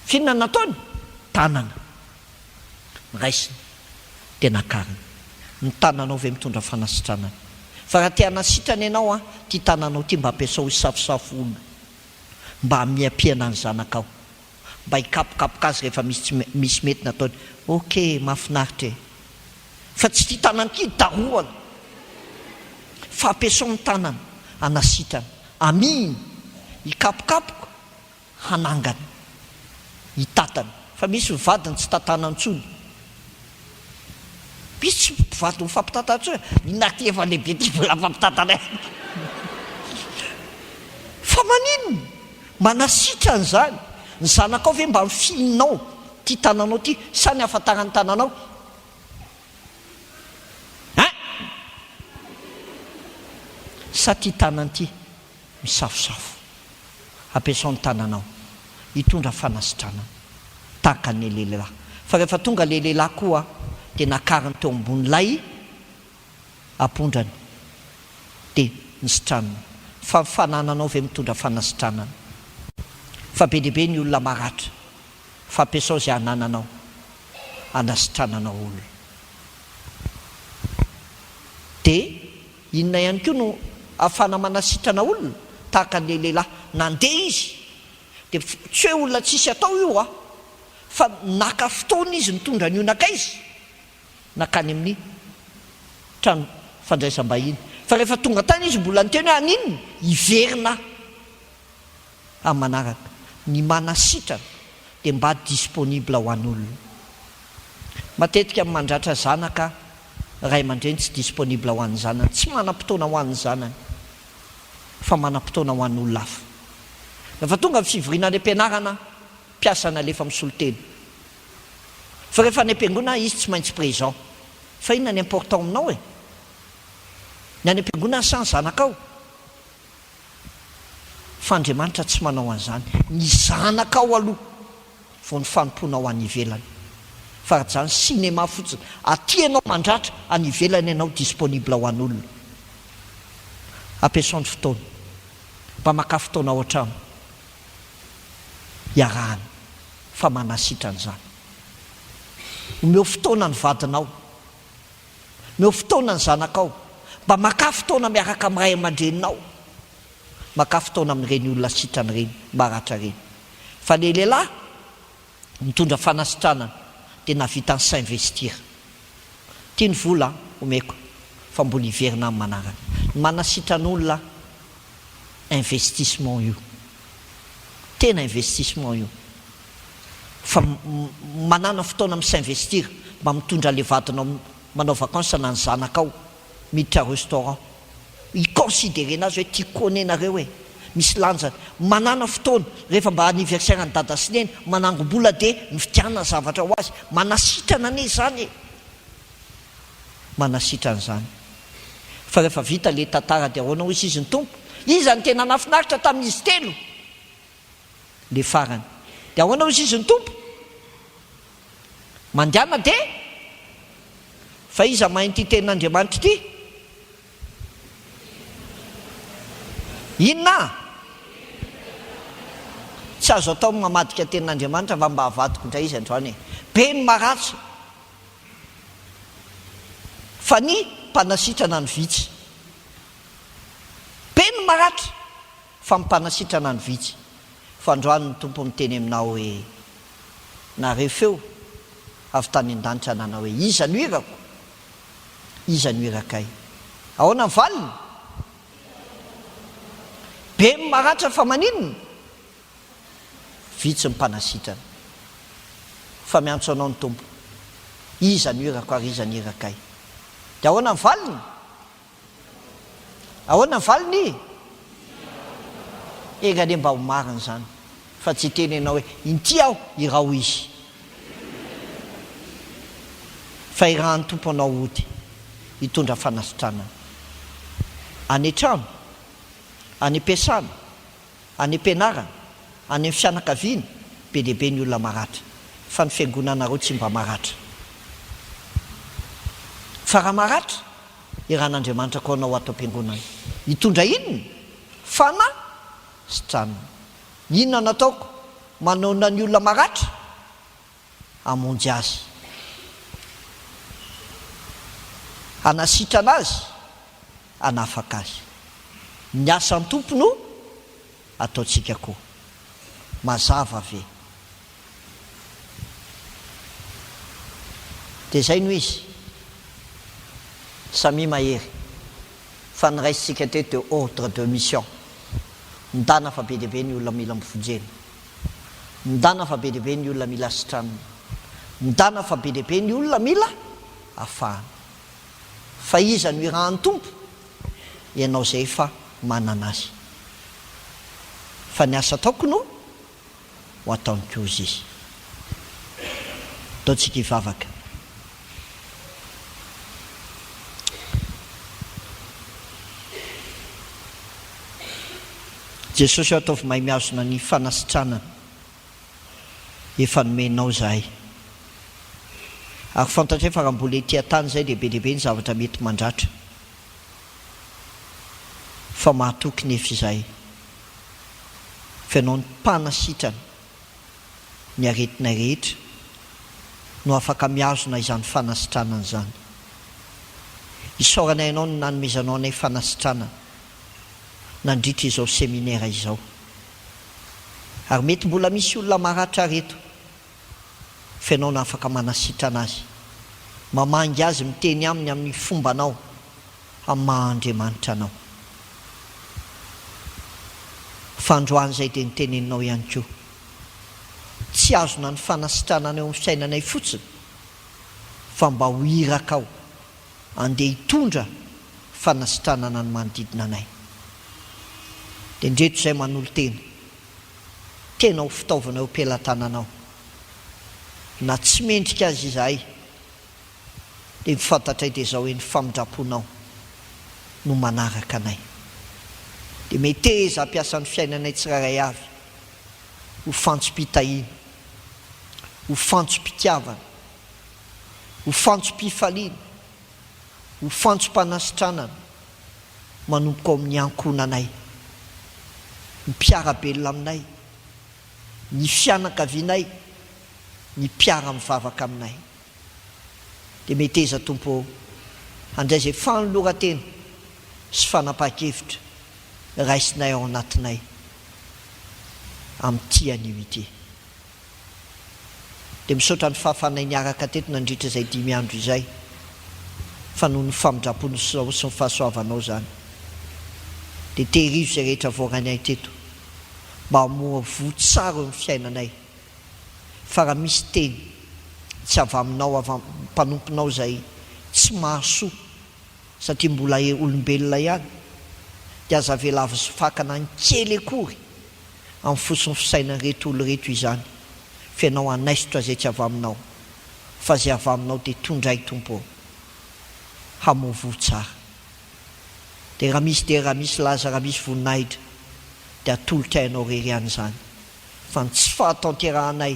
finona nataony tanana raisiny dia nakariny ny tananao ve mitondra fanasitranana fa raha tia nasitrana ianao ty tananao ty mba ampiasao hisafosafo olona mba miampiana ny zanakao mba hikapokapoka azy rehefa misy mety nataony ok mahafinaritra fa tsy ty tanany ty daroana fa ampiasao ny tanana anasitrana aminy hikapokapoka hanangana hitatana fa misy mivadiny tsy tatanany tsony misy tsy mpivady mifampitatana tsony inaty efa lehibe ty mbola fampitatana fa maninona manasitrany zany ny zanakao ve mba mifininao ty tananao ty sany ahafantarany tananao sa ty tanany ty misafosafo ampiasao ny tananao hitondra fanasitrana tahaka ny lehilahy fa rehefa tonga le lehilahy koa dia nakariny teo ambonylay ampondrany dia nisitranana fa fanananao ve mitondra fanasitranana fa be dehibe ny olona maratra fa ampiasao zay anananao anasitrananao olona dia inona ihany koa no ahafana manasitrana olona tahaka ny lehilahy nandeha izy dia tsy hoe olona tsisy atao io fa naka fotoana izy nitondra ny onaka izy nakany amin'ny trano fandraisam-bahiny fa rehefa tonga tany izy mbola nyteny hoe aninona hiverina amin'ny manaraka ny manasitrana dia mba disponible ho an'olona matetika amin'ny mandratra zanaka ray aman-dreny tsy disponible ho an'ny zanany tsy manam-potoana ho an'ny zanany fa manam-potoana ho an'olona hafa rehefa tonga fivoriana any am-pianarana mpiasana alefa misoloteny fa rehefa any am-piangona izy tsy maintsy présent fa inona ny important aminao ny any am-piangona sany zanakao fa Andriamanitra tsy manao an'izany ny zanakao aloha vao ny fanomponao any ivelany fa raha zany cinéma fotsiny aty ianao mandratra any ivelany ianao disponible ho an'olona ampiasao ny fotoana mba maka fotoana ao an-trano iarahana fa manasitra an'izany omeo fotoana ny vadinao meo fotoana ny zanakao mba maka fotoana miaraka amin'ny ray aman-dreninao maka fotoana amin'ireny olona sitrany reny maratra reny fa le lehilahy mitondra fanasitranana dia navita ny s'investir tia ny vola omeko fa mbola hiverina amin'ny manaraka ny manasitran'olona investissement io tena investissement io fa manana fotoana amin'ny s'investir mba mitondra le vadinao manao vacances na ny zanakao miditra restaurant hiconsidérena azy hoe tiako konenareo misy lanjany manana fotoana rehefa mba anniversaire ny dada sy neny manangom-bola dia mividianana zavatra ho azy manasitrana ane zany manasitrana zany fa rehefa vita le tantara dia ahoana hoy izy ny tompo izy ny tena nafinaritra tamin'izy telo le farany dia ahoana hoy izy ny tompo mandiana dia fa iza mainty tenin'Andriamanitra ity inona tsy azo atao mamadika tenin'Andriamanitra va mba havadiko indray izy androany be ny maratsa fa ny mpanasitrana ny vitsy be ny maratra fa mpanasitrana ny vitsy fa androany ny tompo miteny aminao hoe nareo feo avy tany an-danitra nanao hoe iza no irako iza no irakay ahoana ny valiny be ny maratra fa maninona vitsy ny mpanasitrana fa miantso anao ny tompo iza no irako ary iza no irakay de ahoana ny valiny ahoana ny valiny egany mba ho marina zany fa tsy teny anao hoe inty aho irao izy fa irahan'ny tompo anao ody hitondra fanasitrana any trano any ampiasana any ampianarana any amin'ny fianakaviana be dehibe ny olona maratra fa ny fiangonanareo tsy mba maratra fa raha maratra irahan'Andriamanitra ko anao atao am-piangonana hitondra inona fanahy sy tranona inona nataoko manona ny olona maratra hamonjy azy hanasitrana azy hanafaka azy ny asan'ny tompo no ataontsika koa mazava ve dia zay no izy samy mahery fa ny raisitsika teto ordre de mission midana fa be dehibe ny olona mila mifojena midana fa be dehibe ny olona mila sitranina midana fa be dehibe ny olona mila afahana fa iza no irahan'ny tompo ianao zay fa manana azy fa ny asa ataoko no ho ataony kozy izy ataontsika hivavaka Jesosy ataovy mahay miazona ny fanasitranana efa nomenao zahay ary fantatray fa raha mbola ety an-tany zay dia be dehibe ny zavatra mety mandratra fa mahatoky nefa izahay fa ianao ny mpanasitrana ny aretina rehetra no afaka miazona izany fanasitranana zany isaoranay ianao no nanomezanao anay fanasitranana nandritra izao séminaire izao ary mety mbola misy olona maratra reto fa ianao no afaka manasitrana azy mamangy azy miteny aminy amin'ny fombanao amin'ny maha-Andriamanitra anao fa androany zay dia niteneninao ihany koa tsy azona ny fanasitranana eo amin'ny fiainanay fotsiny fa mba ho iraka ao andeha hitondra fanasitranana ny manodidina anay dia ndreto izay manolo tena ho fitaovana eo am-pelantananao na tsy mendrika azy izahay dia mifantatray dia izao hoe ny famindraponao no manaraka anay dia meteza ampiasan'ny fiainanay tsiraray avy ho fantsom-pitahiana ho fantsom-pitiavana ho fantsom-pifaliana ho fantsom-panasitranana manomboka ao amin'ny ankonanay ny mpiara-belona aminay ny fianakavianay ny mpiara-mivavaka aminay dia meteza tompo handray zay fanolora-tena sy fanapaha-kevitra raisinay ao anatinay amin'ity anio ity dia misaotra ny fahafanay niaraka teto nandritra izay 5 andro izay fa noho ny famindrapony sy ny fahasoavanao zany dia tehirivo zay rehetra voaranay teto mba hamoa votsara eo amin'ny fiainanay fa raha misy teny tsy avy aminao avy mpanomponao zay tsy mahasoa satria mbola olombelona ihany dia aza velavo sy fakana ny kely akory amin'ny fosiny fisainany reto olo reto izany fa ianao anaisotra zay tsy avy aminao fa zay avy aminao dia tondray tompo hamoa votsara dia raha misy laza raha misy voninahitra dia atolotra ianao rery ihany zany fa ny tsy fahatanterahanay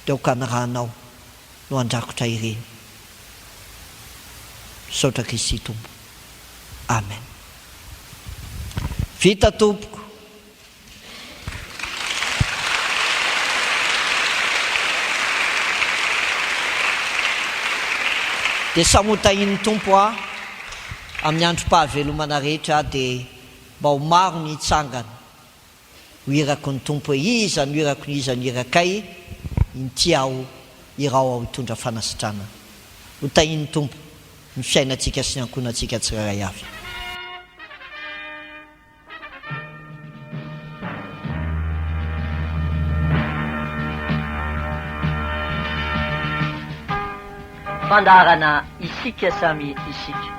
dia hokanirahanao no andrakotra ireny saotra Kristy tompo amen vita tompoko dia samotahin'ny tompo a amin'ny androm-pahavelomana rehetra dia mba ho maro ny hitsangana ho irako ny tompo hoe izany irako ny izany irakay intiaho irao ao hitondra fanasitrana ho tahin'ny tompo ny fiainantsika sy ny ankonantsika tsirairay avy. Fandarana isika samy isika.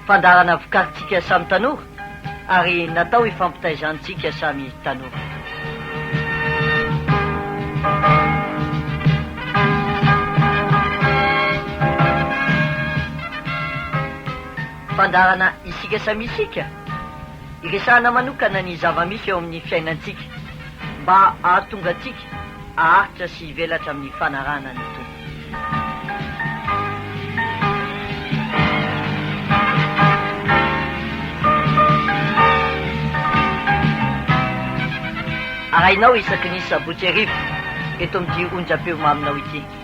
Fandarana vokarintsika samy tanora ary natao hifampitaizantsika samy tanora. Fandarana isika samy isika iresahana manokana ny zava-misy eo amin'ny fiainantsika mba ahatonga antsika aharitra sy hivelatra amin'ny fanarana ny tompo. Arahinao isaky ny sabotsy arivo eto amin'ity onjam-peo maminao ity.